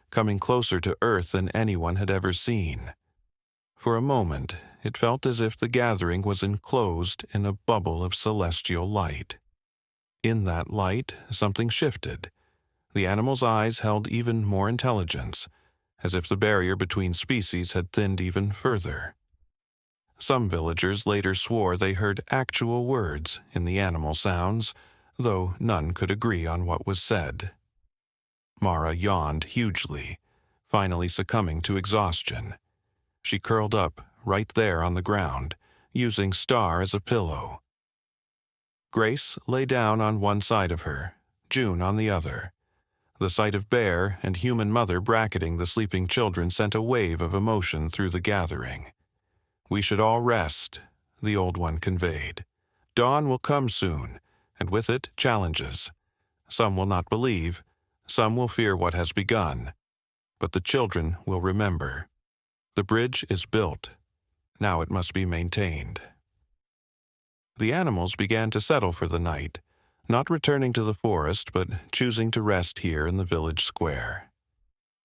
coming closer to Earth than anyone had ever seen. For a moment, it felt as if the gathering was enclosed in a bubble of celestial light. In that light, something shifted. The animals' eyes held even more intelligence, as if the barrier between species had thinned even further. Some villagers later swore they heard actual words in the animal sounds, though none could agree on what was said. Mara yawned hugely, finally succumbing to exhaustion. She curled up right there on the ground, using Star as a pillow. Grace lay down on one side of her, June on the other. The sight of Bear and human mother bracketing the sleeping children sent a wave of emotion through the gathering. "We should all rest," the old one conveyed. "Dawn will come soon, and with it challenges. Some will not believe, some will fear what has begun, but the children will remember. The bridge is built. Now it must be maintained." The animals began to settle for the night, not returning to the forest, but choosing to rest here in the village square.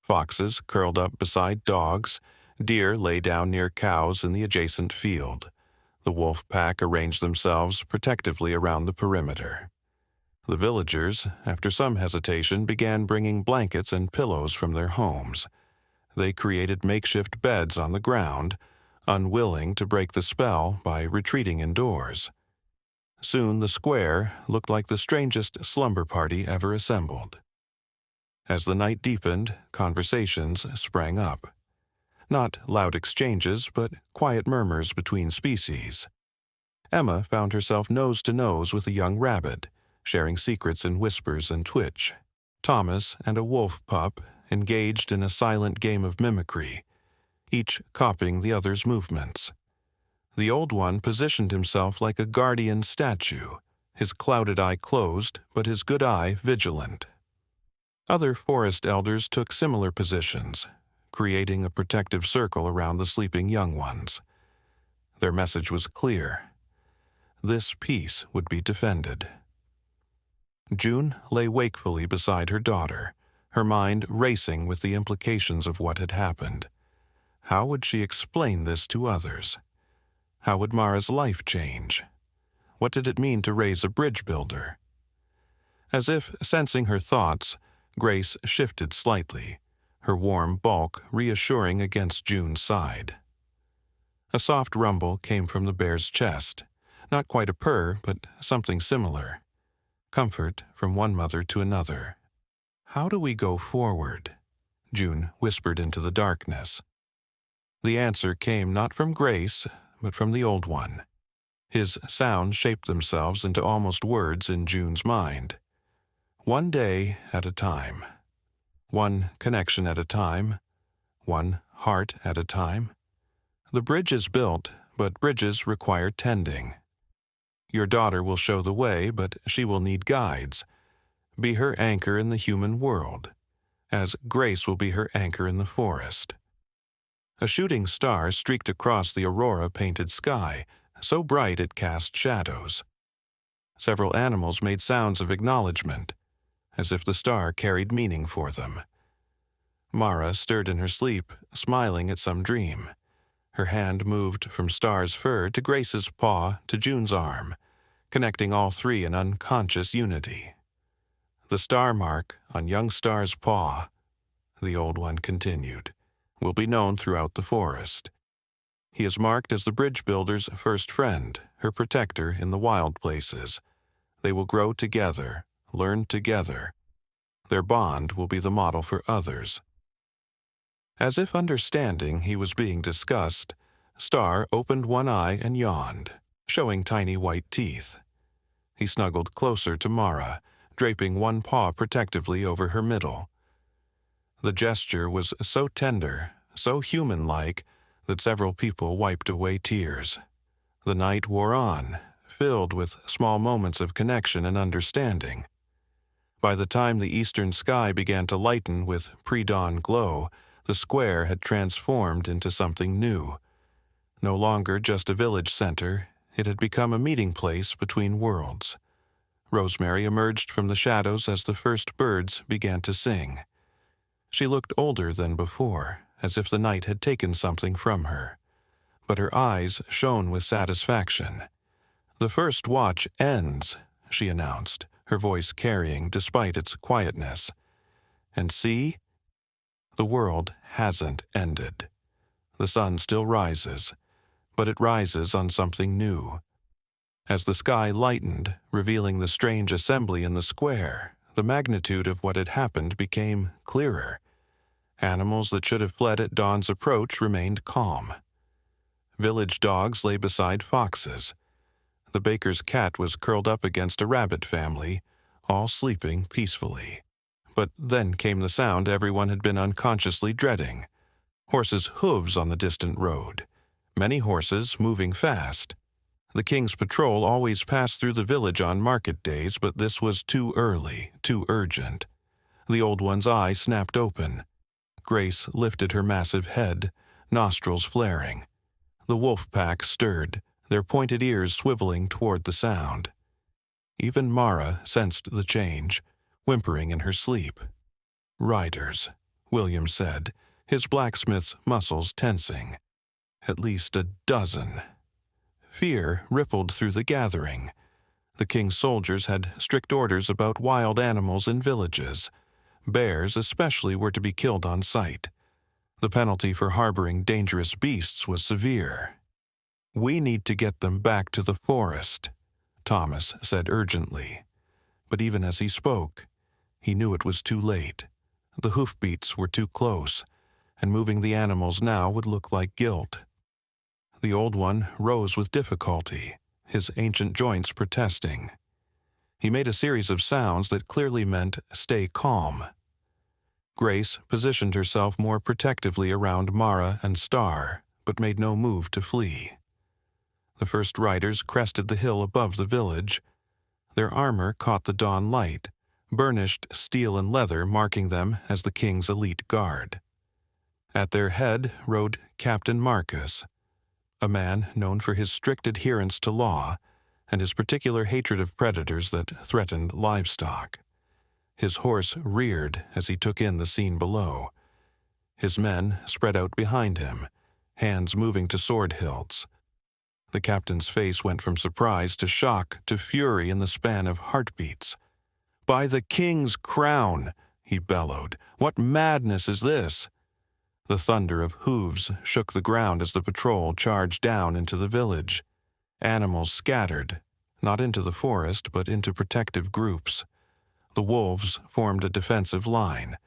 Foxes curled up beside dogs, deer lay down near cows in the adjacent field. The wolf pack arranged themselves protectively around the perimeter. The villagers, after some hesitation, began bringing blankets and pillows from their homes. They created makeshift beds on the ground, unwilling to break the spell by retreating indoors. Soon the square looked like the strangest slumber party ever assembled. As the night deepened, conversations sprang up. Not loud exchanges, but quiet murmurs between species. Emma found herself nose to nose with a young rabbit, sharing secrets in whispers and twitch. Thomas and a wolf pup engaged in a silent game of mimicry, each copying the other's movements. The old one positioned himself like a guardian statue, his clouded eye closed, but his good eye vigilant. Other forest elders took similar positions, creating a protective circle around the sleeping young ones. Their message was clear. This peace would be defended. June lay wakefully beside her daughter, her mind racing with the implications of what had happened. How would she explain this to others? How would Mara's life change? What did it mean to raise a bridge builder? As if sensing her thoughts, Grace shifted slightly, her warm bulk reassuring against June's side. A soft rumble came from the bear's chest. Not quite a purr, but something similar. Comfort from one mother to another. "How do we go forward?" June whispered into the darkness. The answer came not from Grace, but from the Old One. His sounds shaped themselves into almost words in June's mind. One day at a time. One connection at a time. One heart at a time. The bridge is built, but bridges require tending. Your daughter will show the way, but she will need guides. Be her anchor in the human world, as Grace will be her anchor in the forest. A shooting star streaked across the aurora-painted sky, so bright it cast shadows. Several animals made sounds of acknowledgement, as if the star carried meaning for them. Mara stirred in her sleep, smiling at some dream. Her hand moved from Star's fur to Grace's paw to June's arm, connecting all three in unconscious unity. "The star mark on young Star's paw," the Old One continued, "will be known throughout the forest. He is marked as the bridge builder's first friend, her protector in the wild places. They will grow together, learn together. Their bond will be the model for others." As if understanding he was being discussed, Star opened one eye and yawned, showing tiny white teeth. He snuggled closer to Mara, draping one paw protectively over her middle. The gesture was so tender, so human-like, that several people wiped away tears. The night wore on, filled with small moments of connection and understanding. By the time the eastern sky began to lighten with pre-dawn glow, the square had transformed into something new. No longer just a village center, it had become a meeting place between worlds. Rosemary emerged from the shadows as the first birds began to sing. She looked older than before, as if the night had taken something from her. But her eyes shone with satisfaction. "The first watch ends," she announced, her voice carrying despite its quietness. "And see? The world hasn't ended. The sun still rises, but it rises on something new." As the sky lightened, revealing the strange assembly in the square, the magnitude of what had happened became clearer. Animals that should have fled at dawn's approach remained calm. Village dogs lay beside foxes. The baker's cat was curled up against a rabbit family, all sleeping peacefully. But then came the sound everyone had been unconsciously dreading. Horses' hooves on the distant road. Many horses moving fast. The king's patrol always passed through the village on market days, but this was too early, too urgent. The Old One's eye snapped open. Grace lifted her massive head, nostrils flaring. The wolf pack stirred, their pointed ears swiveling toward the sound. Even Mara sensed the change, whimpering in her sleep. "Riders," William said, his blacksmith's muscles tensing. "At least a dozen." Fear rippled through the gathering. The king's soldiers had strict orders about wild animals in villages. Bears especially were to be killed on sight. The penalty for harboring dangerous beasts was severe. "We need to get them back to the forest," Thomas said urgently. But even as he spoke, he knew it was too late. The hoofbeats were too close, and moving the animals now would look like guilt. The Old One rose with difficulty, his ancient joints protesting. He made a series of sounds that clearly meant stay calm. Grace positioned herself more protectively around Mara and Star, but made no move to flee. The first riders crested the hill above the village. Their armor caught the dawn light, burnished steel and leather marking them as the king's elite guard. At their head rode Captain Marcus, a man known for his strict adherence to law and his particular hatred of predators that threatened livestock. His horse reared as he took in the scene below. His men spread out behind him, hands moving to sword hilts. The captain's face went from surprise to shock to fury in the span of heartbeats. "By the king's crown," he bellowed, "what madness is this?" The thunder of hooves shook the ground as the patrol charged down into the village. Animals scattered, not into the forest, but into protective groups. The wolves formed a defensive line.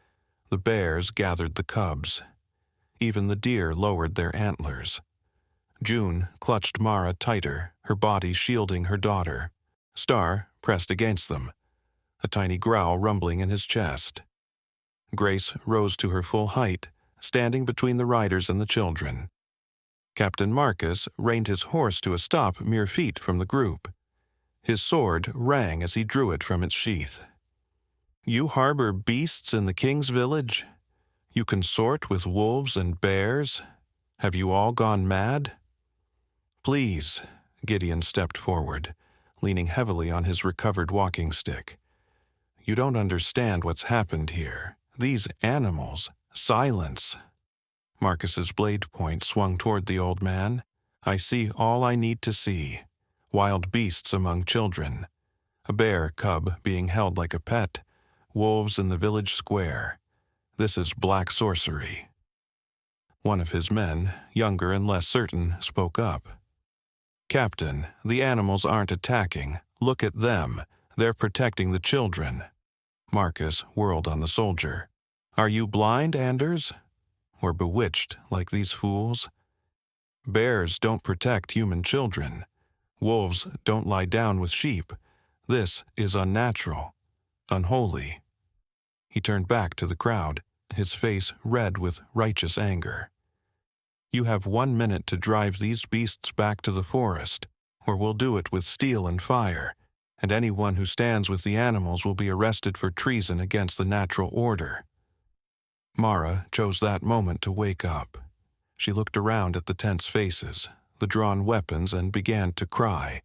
The bears gathered the cubs. Even the deer lowered their antlers. June clutched Mara tighter, her body shielding her daughter. Star pressed against them, a tiny growl rumbling in his chest. Grace rose to her full height, standing between the riders and the children. Captain Marcus reined his horse to a stop mere feet from the group. His sword rang as he drew it from its sheath. "You harbor beasts in the king's village? You consort with wolves and bears? Have you all gone mad?" "Please," Gideon stepped forward, leaning heavily on his recovered walking stick. "You don't understand what's happened here. These animals, silence." Marcus's blade point swung toward the old man. "I see all I need to see. Wild beasts among children. A bear cub being held like a pet. Wolves in the village square. This is black sorcery." One of his men, younger and less certain, spoke up. "Captain, the animals aren't attacking. Look at them. They're protecting the children." Marcus whirled on the soldier. "Are you blind, Anders? Or bewitched like these fools? Bears don't protect human children. Wolves don't lie down with sheep. This is unnatural, unholy." He turned back to the crowd, his face red with righteous anger. "You have 1 minute to drive these beasts back to the forest, or we'll do it with steel and fire, and anyone who stands with the animals will be arrested for treason against the natural order." Mara chose that moment to wake up. She looked around at the tense faces, the drawn weapons, and began to cry.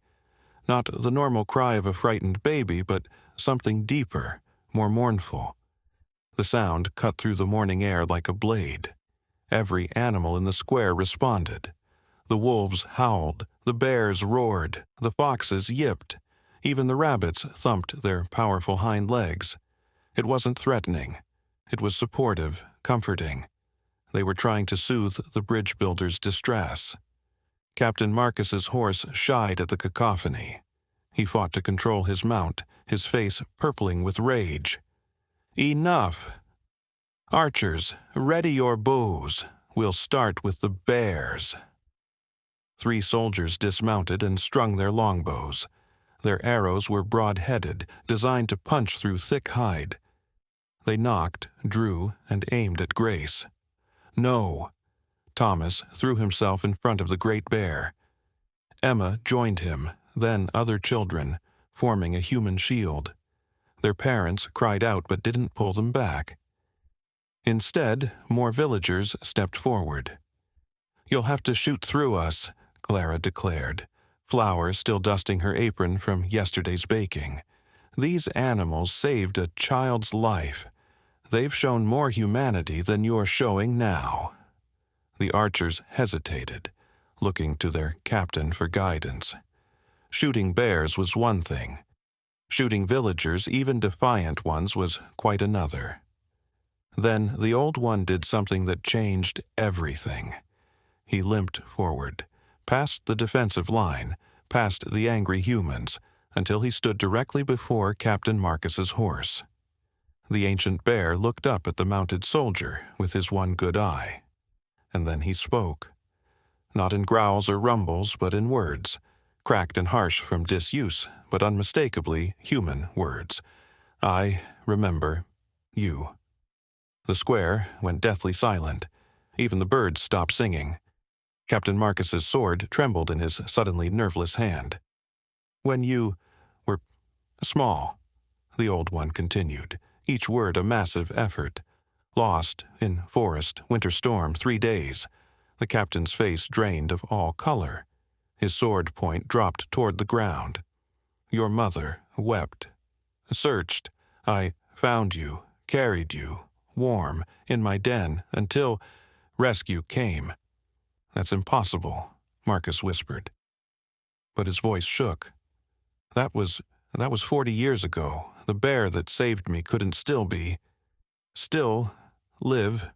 Not the normal cry of a frightened baby, but something deeper, more mournful. The sound cut through the morning air like a blade. Every animal in the square responded. The wolves howled, the bears roared, the foxes yipped. Even the rabbits thumped their powerful hind legs. It wasn't threatening. It was supportive, comforting. They were trying to soothe the bridge builder's distress. Captain Marcus's horse shied at the cacophony. He fought to control his mount, his face purpling with rage. "Enough! Archers, ready your bows. We'll start with the bears." 3 soldiers dismounted and strung their longbows. Their arrows were broad-headed, designed to punch through thick hide. They knocked, drew, and aimed at Grace. "No!" Thomas threw himself in front of the great bear. Emma joined him, then other children, forming a human shield. Their parents cried out but didn't pull them back. Instead, more villagers stepped forward. "You'll have to shoot through us," Clara declared, flour still dusting her apron from yesterday's baking. "These animals saved a child's life. They've shown more humanity than you're showing now." The archers hesitated, looking to their captain for guidance. Shooting bears was one thing. Shooting villagers, even defiant ones, was quite another. Then the old one did something that changed everything. He limped forward, past the defensive line, past the angry humans, until he stood directly before Captain Marcus's horse. The ancient bear looked up at the mounted soldier with his one good eye. And then he spoke. Not in growls or rumbles, but in words, cracked and harsh from disuse, but unmistakably human words. "I remember you." The square went deathly silent. Even the birds stopped singing. Captain Marcus's sword trembled in his suddenly nerveless hand. "When you were small," the old one continued, each word a massive effort. "Lost in forest, winter storm, 3 days." The captain's face drained of all color. His sword point dropped toward the ground. "Your mother wept. Searched. I found you, carried you, warm, in my den, until rescue came." "That's impossible," Marcus whispered. But his voice shook. That was 40 years ago. The bear that saved me couldn't still live."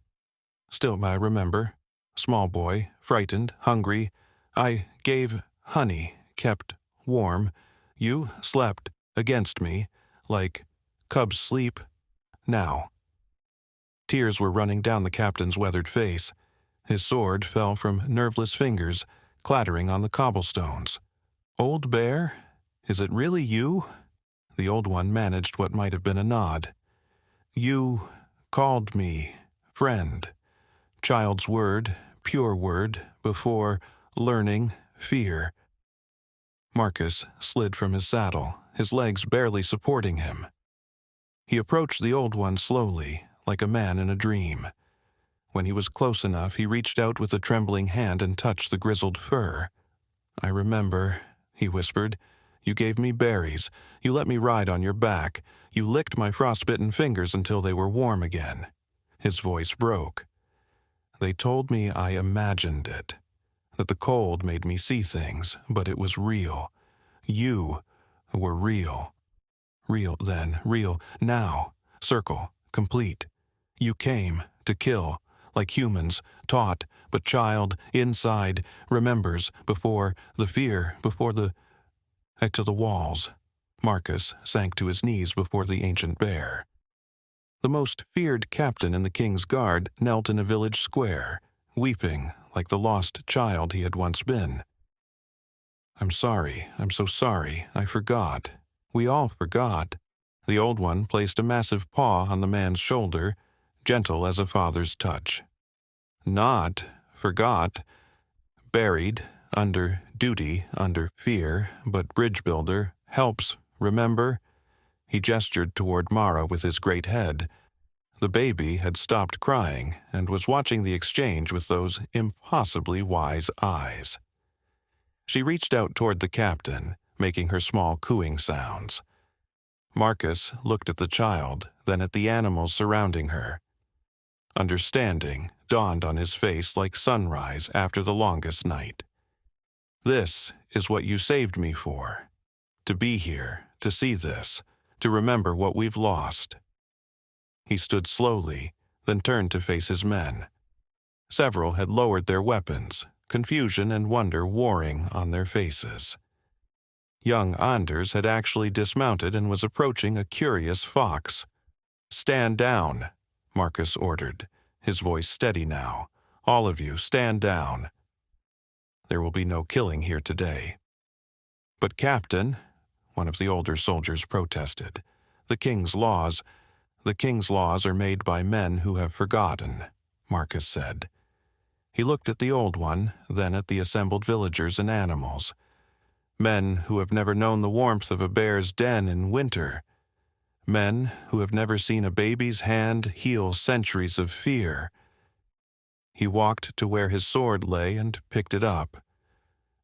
Still, I remember. Small boy, frightened, hungry. I gave honey, kept warm. You slept against me, like cubs sleep. Now. Tears were running down the captain's weathered face. His sword fell from nerveless fingers, clattering on the cobblestones. Old Bear, is it really you? The old one managed what might have been a nod. You called me friend. Child's word, pure word, before learning fear. Marcus slid from his saddle, his legs barely supporting him. He approached the old one slowly, like a man in a dream. When he was close enough, he reached out with a trembling hand and touched the grizzled fur. I remember, he whispered. You gave me berries. You let me ride on your back. You licked my frostbitten fingers until they were warm again. His voice broke. They told me I imagined it, that the cold made me see things, but it was real. You were real. Real then, real now. Circle, complete. You came to kill, like humans, taught, but child, inside, remembers, before the fear, before the... to the walls. Marcus sank to his knees before the ancient bear. The most feared captain in the king's guard knelt in a village square, weeping like the lost child he had once been. I'm sorry, I'm so sorry, I forgot. We all forgot. The old one placed a massive paw on the man's shoulder, gentle as a father's touch. Not forgot, buried, under duty, under fear, but bridge builder, helps, remember? He gestured toward Mara with his great head. The baby had stopped crying and was watching the exchange with those impossibly wise eyes. She reached out toward the captain, making her small cooing sounds. Marcus looked at the child, then at the animals surrounding her. Understanding dawned on his face like sunrise after the longest night. This is what you saved me for. To be here, to see this, to remember what we've lost. He stood slowly, then turned to face his men. Several had lowered their weapons, confusion and wonder warring on their faces. Young Anders had actually dismounted and was approaching a curious fox. Stand down, Marcus ordered, his voice steady now. All of you, stand down. There will be no killing here today. But Captain, one of the older soldiers protested, the king's laws are made by men who have forgotten, Marcus said. He looked at the old one, then at the assembled villagers and animals. Men who have never known the warmth of a bear's den in winter. Men who have never seen a baby's hand heal centuries of fear. He walked to where his sword lay and picked it up.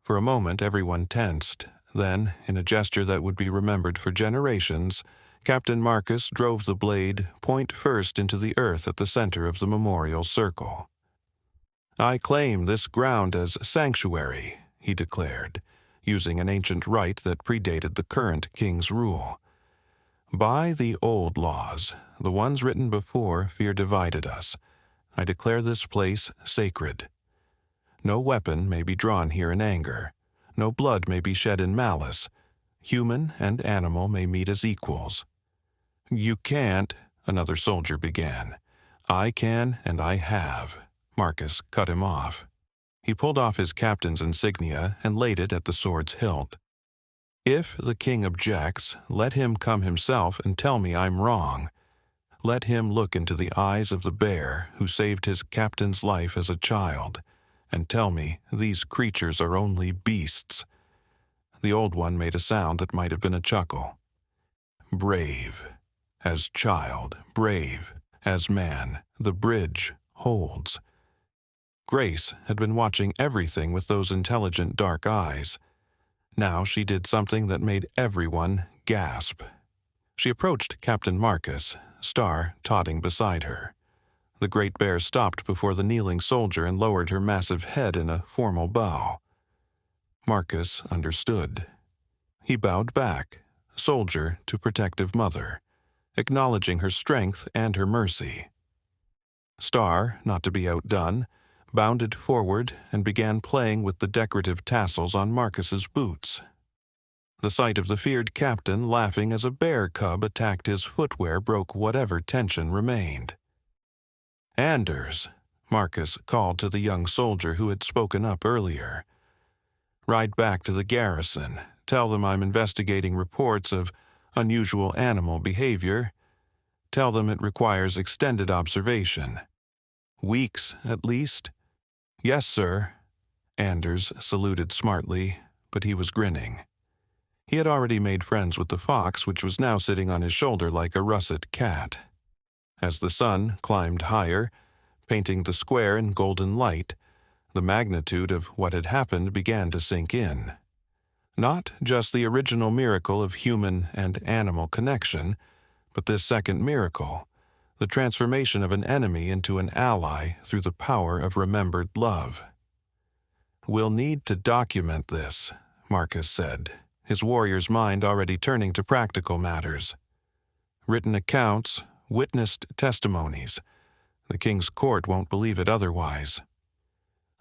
For a moment everyone tensed. Then, in a gesture that would be remembered for generations, Captain Marcus drove the blade point first into the earth at the center of the memorial circle. I claim this ground as sanctuary, he declared, using an ancient rite that predated the current king's rule. By the old laws, the ones written before fear divided us, I declare this place sacred. No weapon may be drawn here in anger. No blood may be shed in malice. Human and animal may meet as equals. You can't, another soldier began. I can and I have. Marcus cut him off. He pulled off his captain's insignia and laid it at the sword's hilt. If the king objects, let him come himself and tell me I'm wrong. Let him look into the eyes of the bear who saved his captain's life as a child, and tell me these creatures are only beasts. The old one made a sound that might have been a chuckle. Brave as child, brave as man, the bridge holds. Grace had been watching everything with those intelligent dark eyes. Now she did something that made everyone gasp. She approached Captain Marcus, Star totting beside her. The great bear stopped before the kneeling soldier and lowered her massive head in a formal bow. Marcus understood. He bowed back, soldier to protective mother, acknowledging her strength and her mercy. Star, not to be outdone, bounded forward and began playing with the decorative tassels on Marcus's boots. The sight of the feared captain laughing as a bear cub attacked his footwear broke whatever tension remained. "Anders," Marcus called to the young soldier who had spoken up earlier. "Ride back to the garrison. Tell them I'm investigating reports of unusual animal behavior. Tell them it requires extended observation. Weeks, at least." "Yes, sir." Anders saluted smartly, but he was grinning. He had already made friends with the fox, which was now sitting on his shoulder like a russet cat. As the sun climbed higher, painting the square in golden light, the magnitude of what had happened began to sink in. Not just the original miracle of human and animal connection, but this second miracle, the transformation of an enemy into an ally through the power of remembered love. "We'll need to document this," Marcus said, his warrior's mind already turning to practical matters. "Written accounts, witnessed testimonies. The king's court won't believe it otherwise."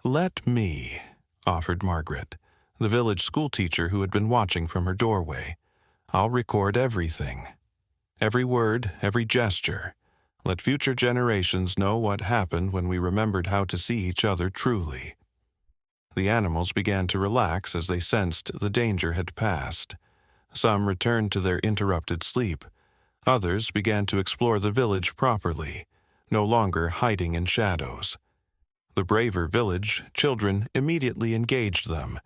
"Let me," offered Margaret, the village schoolteacher who had been watching from her doorway. "I'll record everything. Every word, every gesture. Let future generations know what happened when we remembered how to see each other truly." The animals began to relax as they sensed the danger had passed. Some returned to their interrupted sleep. Others began to explore the village properly, no longer hiding in shadows. The braver village children immediately engaged them,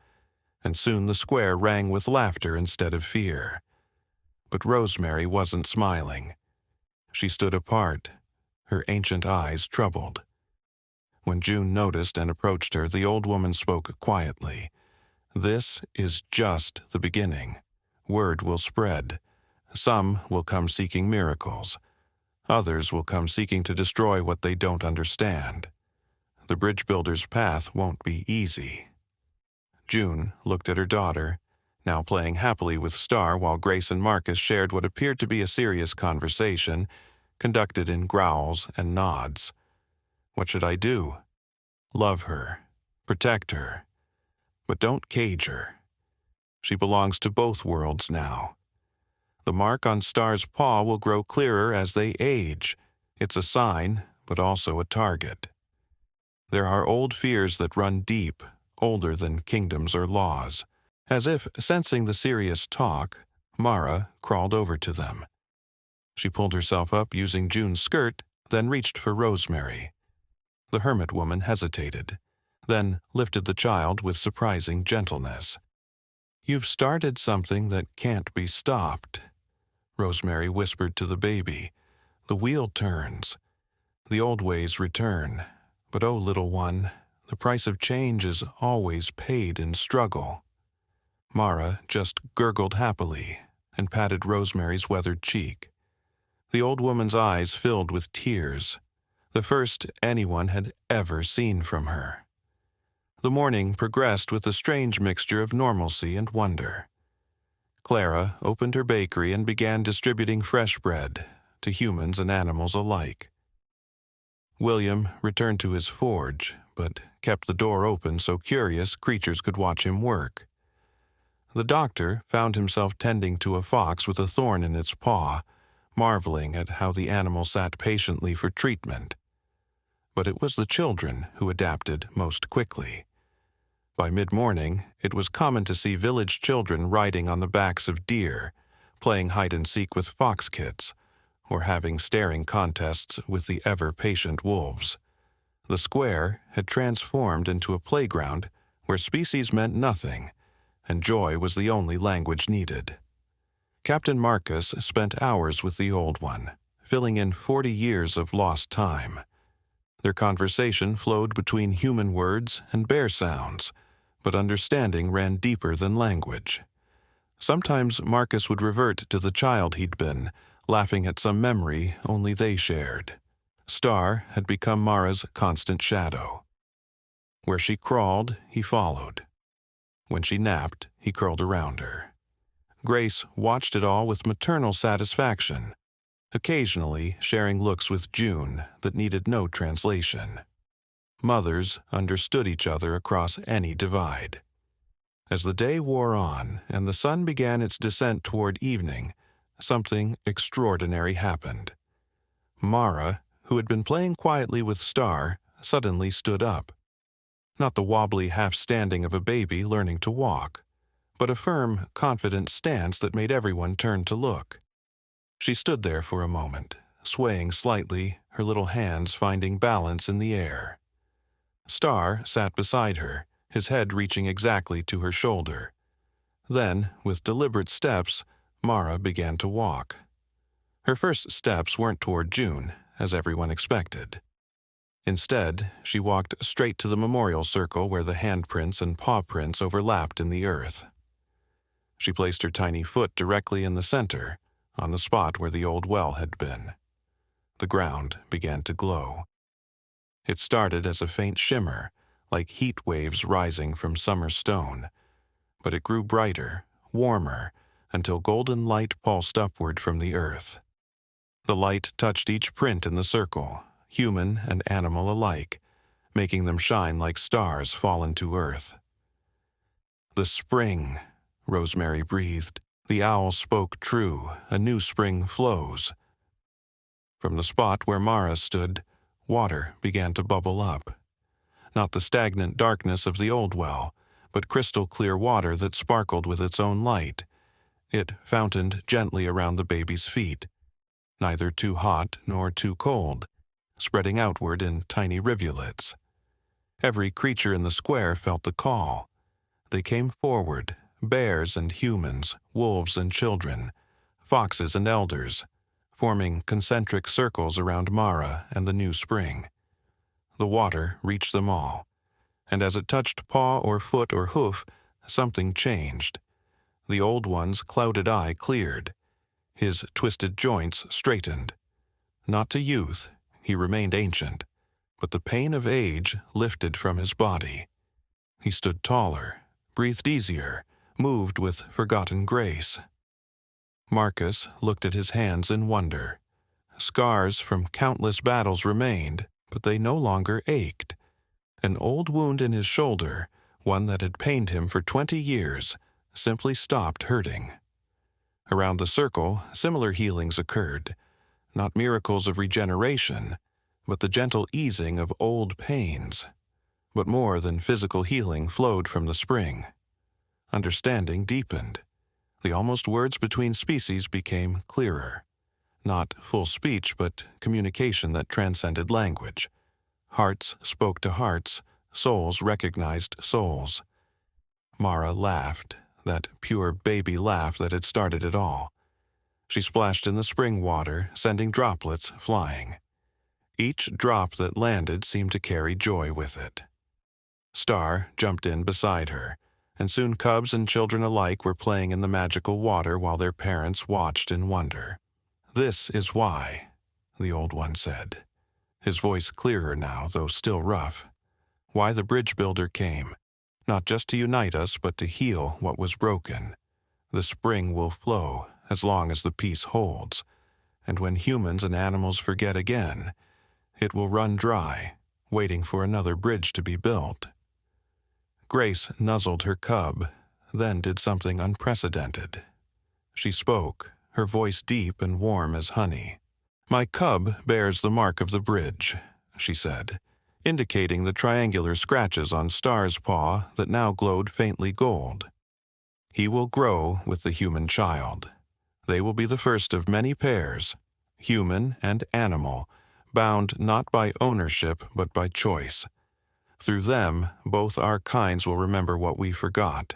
and soon the square rang with laughter instead of fear. But Rosemary wasn't smiling. She stood apart, her ancient eyes troubled. When June noticed and approached her, the old woman spoke quietly. "This is just the beginning. Word will spread. Some will come seeking miracles. Others will come seeking to destroy what they don't understand. The bridge builder's path won't be easy." June looked at her daughter, now playing happily with Star while Grace and Marcus shared what appeared to be a serious conversation, conducted in growls and nods. "What should I do?" "Love her. Protect her. But don't cage her. She belongs to both worlds now. The mark on Star's paw will grow clearer as they age. It's a sign, but also a target. There are old fears that run deep, older than kingdoms or laws." As if sensing the serious talk, Mara crawled over to them. She pulled herself up using June's skirt, then reached for Rosemary. The hermit woman hesitated, then lifted the child with surprising gentleness. "You've started something that can't be stopped," Rosemary whispered to the baby. "The wheel turns. The old ways return. But oh, little one, the price of change is always paid in struggle." Mara just gurgled happily and patted Rosemary's weathered cheek. The old woman's eyes filled with tears, the first anyone had ever seen from her. The morning progressed with a strange mixture of normalcy and wonder. Clara opened her bakery and began distributing fresh bread to humans and animals alike. William returned to his forge, but kept the door open so curious creatures could watch him work. The doctor found himself tending to a fox with a thorn in its paw, marveling at how the animal sat patiently for treatment. But it was the children who adapted most quickly. By mid-morning, it was common to see village children riding on the backs of deer, playing hide-and-seek with fox kits, or having staring contests with the ever-patient wolves. The square had transformed into a playground where species meant nothing, and joy was the only language needed. Captain Marcus spent hours with the old one, filling in 40 years of lost time. Their conversation flowed between human words and bear sounds, but understanding ran deeper than language. Sometimes Marcus would revert to the child he'd been, laughing at some memory only they shared. Star had become Mara's constant shadow. Where she crawled, he followed. When she napped, he curled around her. Grace watched it all with maternal satisfaction. occasionally sharing looks with June that needed no translation. Mothers understood each other across any divide. As the day wore on and the sun began its descent toward evening, something extraordinary happened. Mara, who had been playing quietly with Star, suddenly stood up. Not the wobbly half-standing of a baby learning to walk, but a firm, confident stance that made everyone turn to look. She stood there for a moment, swaying slightly, her little hands finding balance in the air. Star sat beside her, his head reaching exactly to her shoulder. Then, with deliberate steps, Mara began to walk. Her first steps weren't toward June, as everyone expected. Instead, she walked straight to the memorial circle where the handprints and paw prints overlapped in the earth. She placed her tiny foot directly in the center, on the spot where the old well had been. The ground began to glow. It started as a faint shimmer, like heat waves rising from summer stone, but it grew brighter, warmer, until golden light pulsed upward from the earth. The light touched each print in the circle, human and animal alike, making them shine like stars fallen to earth. "The spring," Rosemary breathed. "The owl spoke true, a new spring flows." From the spot where Mara stood, water began to bubble up. Not the stagnant darkness of the old well, but crystal-clear water that sparkled with its own light. It fountained gently around the baby's feet, neither too hot nor too cold, spreading outward in tiny rivulets. Every creature in the square felt the call. They came forward, bears and humans, wolves and children, foxes and elders, forming concentric circles around Mara and the new spring. The water reached them all, and as it touched paw or foot or hoof, something changed. The old one's clouded eye cleared. His twisted joints straightened. Not to youth, he remained ancient, but the pain of age lifted from his body. He stood taller, breathed easier, moved with forgotten grace. Marcus looked at his hands in wonder. Scars from countless battles remained, but they no longer ached. An old wound in his shoulder, one that had pained him for 20 years, simply stopped hurting. Around the circle, similar healings occurred, not miracles of regeneration, but the gentle easing of old pains. But more than physical healing flowed from the spring. Understanding deepened. The almost words between species became clearer. Not full speech, but communication that transcended language. Hearts spoke to hearts, souls recognized souls. Mara laughed, that pure baby laugh that had started it all. She splashed in the spring water, sending droplets flying. Each drop that landed seemed to carry joy with it. Star jumped in beside her, and soon cubs and children alike were playing in the magical water while their parents watched in wonder. "This is why," the old one said, his voice clearer now, though still rough. "Why the bridge builder came, not just to unite us, but to heal what was broken. The spring will flow as long as the peace holds, and when humans and animals forget again, it will run dry, waiting for another bridge to be built." Grace nuzzled her cub, then did something unprecedented. She spoke, her voice deep and warm as honey. "My cub bears the mark of the bridge," she said, indicating the triangular scratches on Star's paw that now glowed faintly gold. "He will grow with the human child. They will be the first of many pairs, human and animal, bound not by ownership but by choice. Through them, both our kinds will remember what we forgot."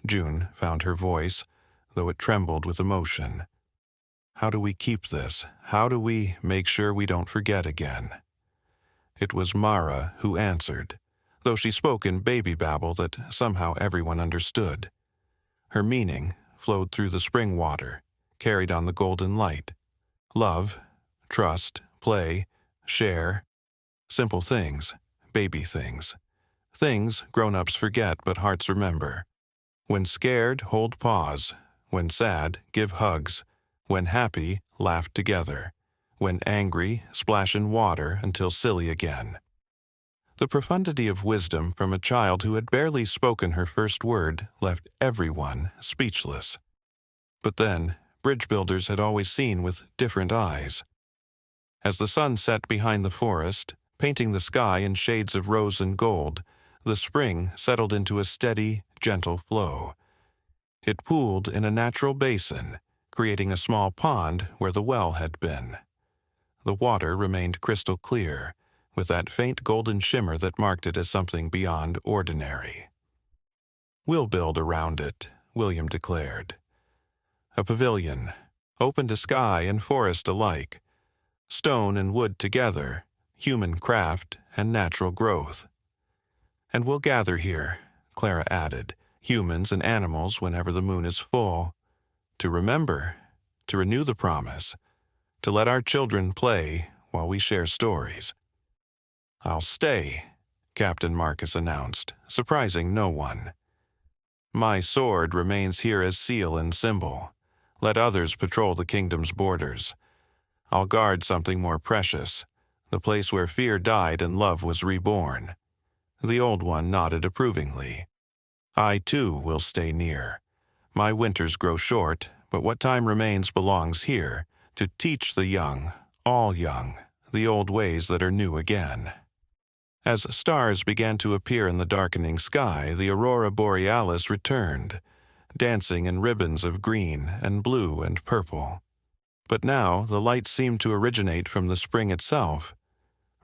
June found her voice, though it trembled with emotion. "How do we keep this? How do we make sure we don't forget again?" It was Mara who answered, though she spoke in baby babble that somehow everyone understood. Her meaning flowed through the spring water, carried on the golden light. Love, trust, play, share. Simple things, baby things. Things grown-ups forget but hearts remember. When scared, hold paws. When sad, give hugs. When happy, laughed together. When angry, splash in water until silly again. The profundity of wisdom from a child who had barely spoken her first word left everyone speechless. But then, bridge builders had always seen with different eyes. As the sun set behind the forest, painting the sky in shades of rose and gold, the spring settled into a steady, gentle flow. It pooled in a natural basin, creating a small pond where the well had been. The water remained crystal clear, with that faint golden shimmer that marked it as something beyond ordinary. "We'll build around it," William declared. A pavilion, open to sky and forest alike, stone and wood together, human craft and natural growth. "And we'll gather here," Clara added, "humans and animals whenever the moon is full, to remember, to renew the promise, to let our children play while we share stories." "I'll stay," Captain Marcus announced, surprising no one. "My sword remains here as seal and symbol. Let others patrol the kingdom's borders. I'll guard something more precious, the place where fear died and love was reborn." The old one nodded approvingly. "I, too, will stay near. My winters grow short, but what time remains belongs here, to teach the young, all young, the old ways that are new again." As stars began to appear in the darkening sky, the aurora borealis returned, dancing in ribbons of green and blue and purple. But now the light seemed to originate from the spring itself,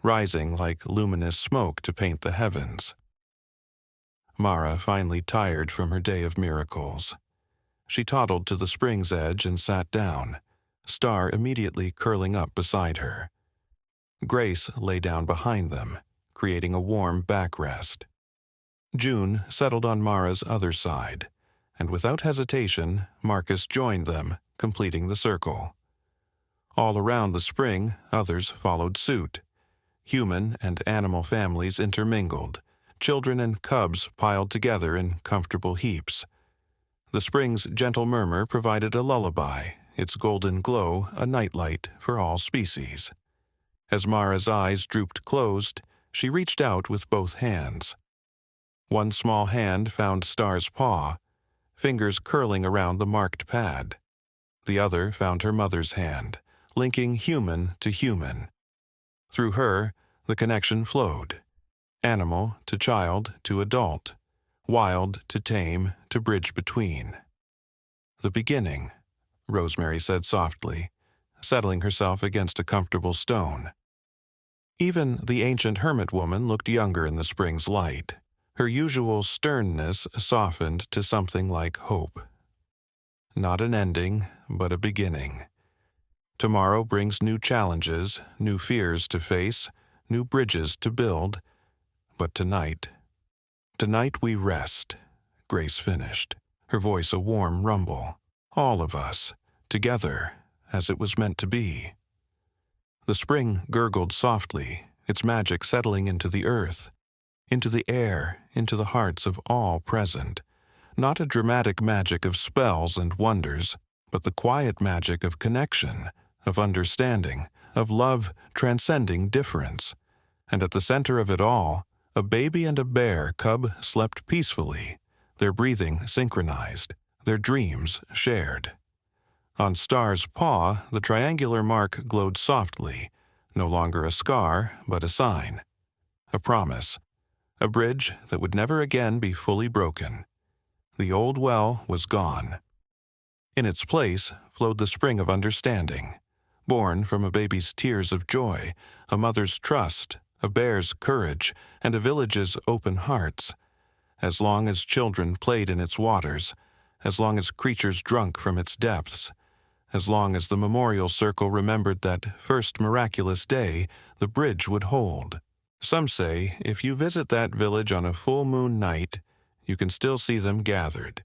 rising like luminous smoke to paint the heavens. Mara finally tired from her day of miracles. She toddled to the spring's edge and sat down, Star immediately curling up beside her. Grace lay down behind them, creating a warm backrest. June settled on Mara's other side, and without hesitation, Marcus joined them, completing the circle. All around the spring, others followed suit. Human and animal families intermingled, children and cubs piled together in comfortable heaps. The spring's gentle murmur provided a lullaby, its golden glow a nightlight for all species. As Mara's eyes drooped closed, she reached out with both hands. One small hand found Star's paw, fingers curling around the marked pad. The other found her mother's hand, linking human to human. Through her, the connection flowed. Animal to child to adult, wild to tame to bridge between. "The beginning," Rosemary said softly, settling herself against a comfortable stone. Even the ancient hermit woman looked younger in the spring's light. Her usual sternness softened to something like hope. "Not an ending, but a beginning. Tomorrow brings new challenges, new fears to face, new bridges to build. But tonight we rest," Grace finished, her voice a warm rumble. "All of us, together, as it was meant to be." The spring gurgled softly, its magic settling into the earth, into the air, into the hearts of all present. Not a dramatic magic of spells and wonders, but the quiet magic of connection, of understanding, of love transcending difference. And at the center of it all, a baby and a bear cub slept peacefully, their breathing synchronized, their dreams shared. On Star's paw, the triangular mark glowed softly, no longer a scar, but a sign. A promise. A bridge that would never again be fully broken. The old well was gone. In its place flowed the spring of understanding, born from a baby's tears of joy, a mother's trust, a bear's courage, and a village's open hearts. As long as children played in its waters, as long as creatures drunk from its depths, as long as the memorial circle remembered that first miraculous day, the bridge would hold. Some say if you visit that village on a full moon night, you can still see them gathered.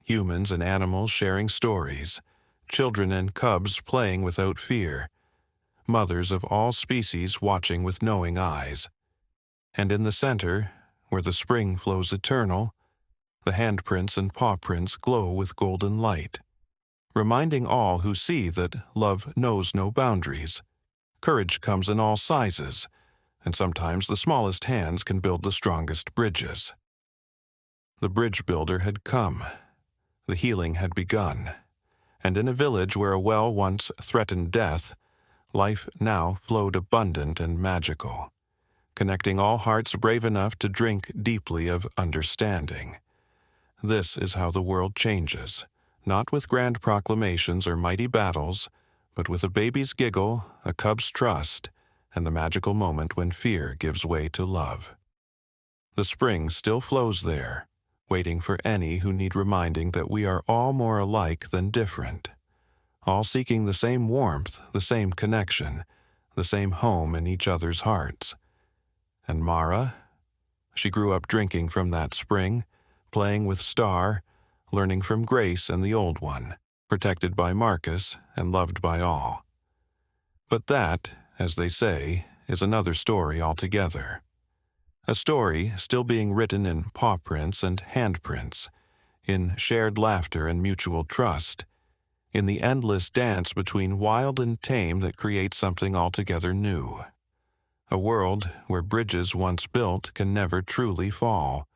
Humans and animals sharing stories, children and cubs playing without fear, mothers of all species watching with knowing eyes. And in the center, where the spring flows eternal, the handprints and paw prints glow with golden light. reminding all who see that love knows no boundaries. Courage comes in all sizes, and sometimes the smallest hands can build the strongest bridges. The bridge builder had come. The healing had begun. And in a village where a well once threatened death, life now flowed abundant and magical, connecting all hearts brave enough to drink deeply of understanding. This is how the world changes, not with grand proclamations or mighty battles, but with a baby's giggle, a cub's trust, and the magical moment when fear gives way to love. The spring still flows there, waiting for any who need reminding that we are all more alike than different, all seeking the same warmth, the same connection, the same home in each other's hearts. And Mara? She grew up drinking from that spring, playing with Star, learning from Grace and the Old One, protected by Marcus and loved by all. But that, as they say, is another story altogether. A story still being written in paw prints and handprints, in shared laughter and mutual trust, in the endless dance between wild and tame that creates something altogether new. A world where bridges once built can never truly fall,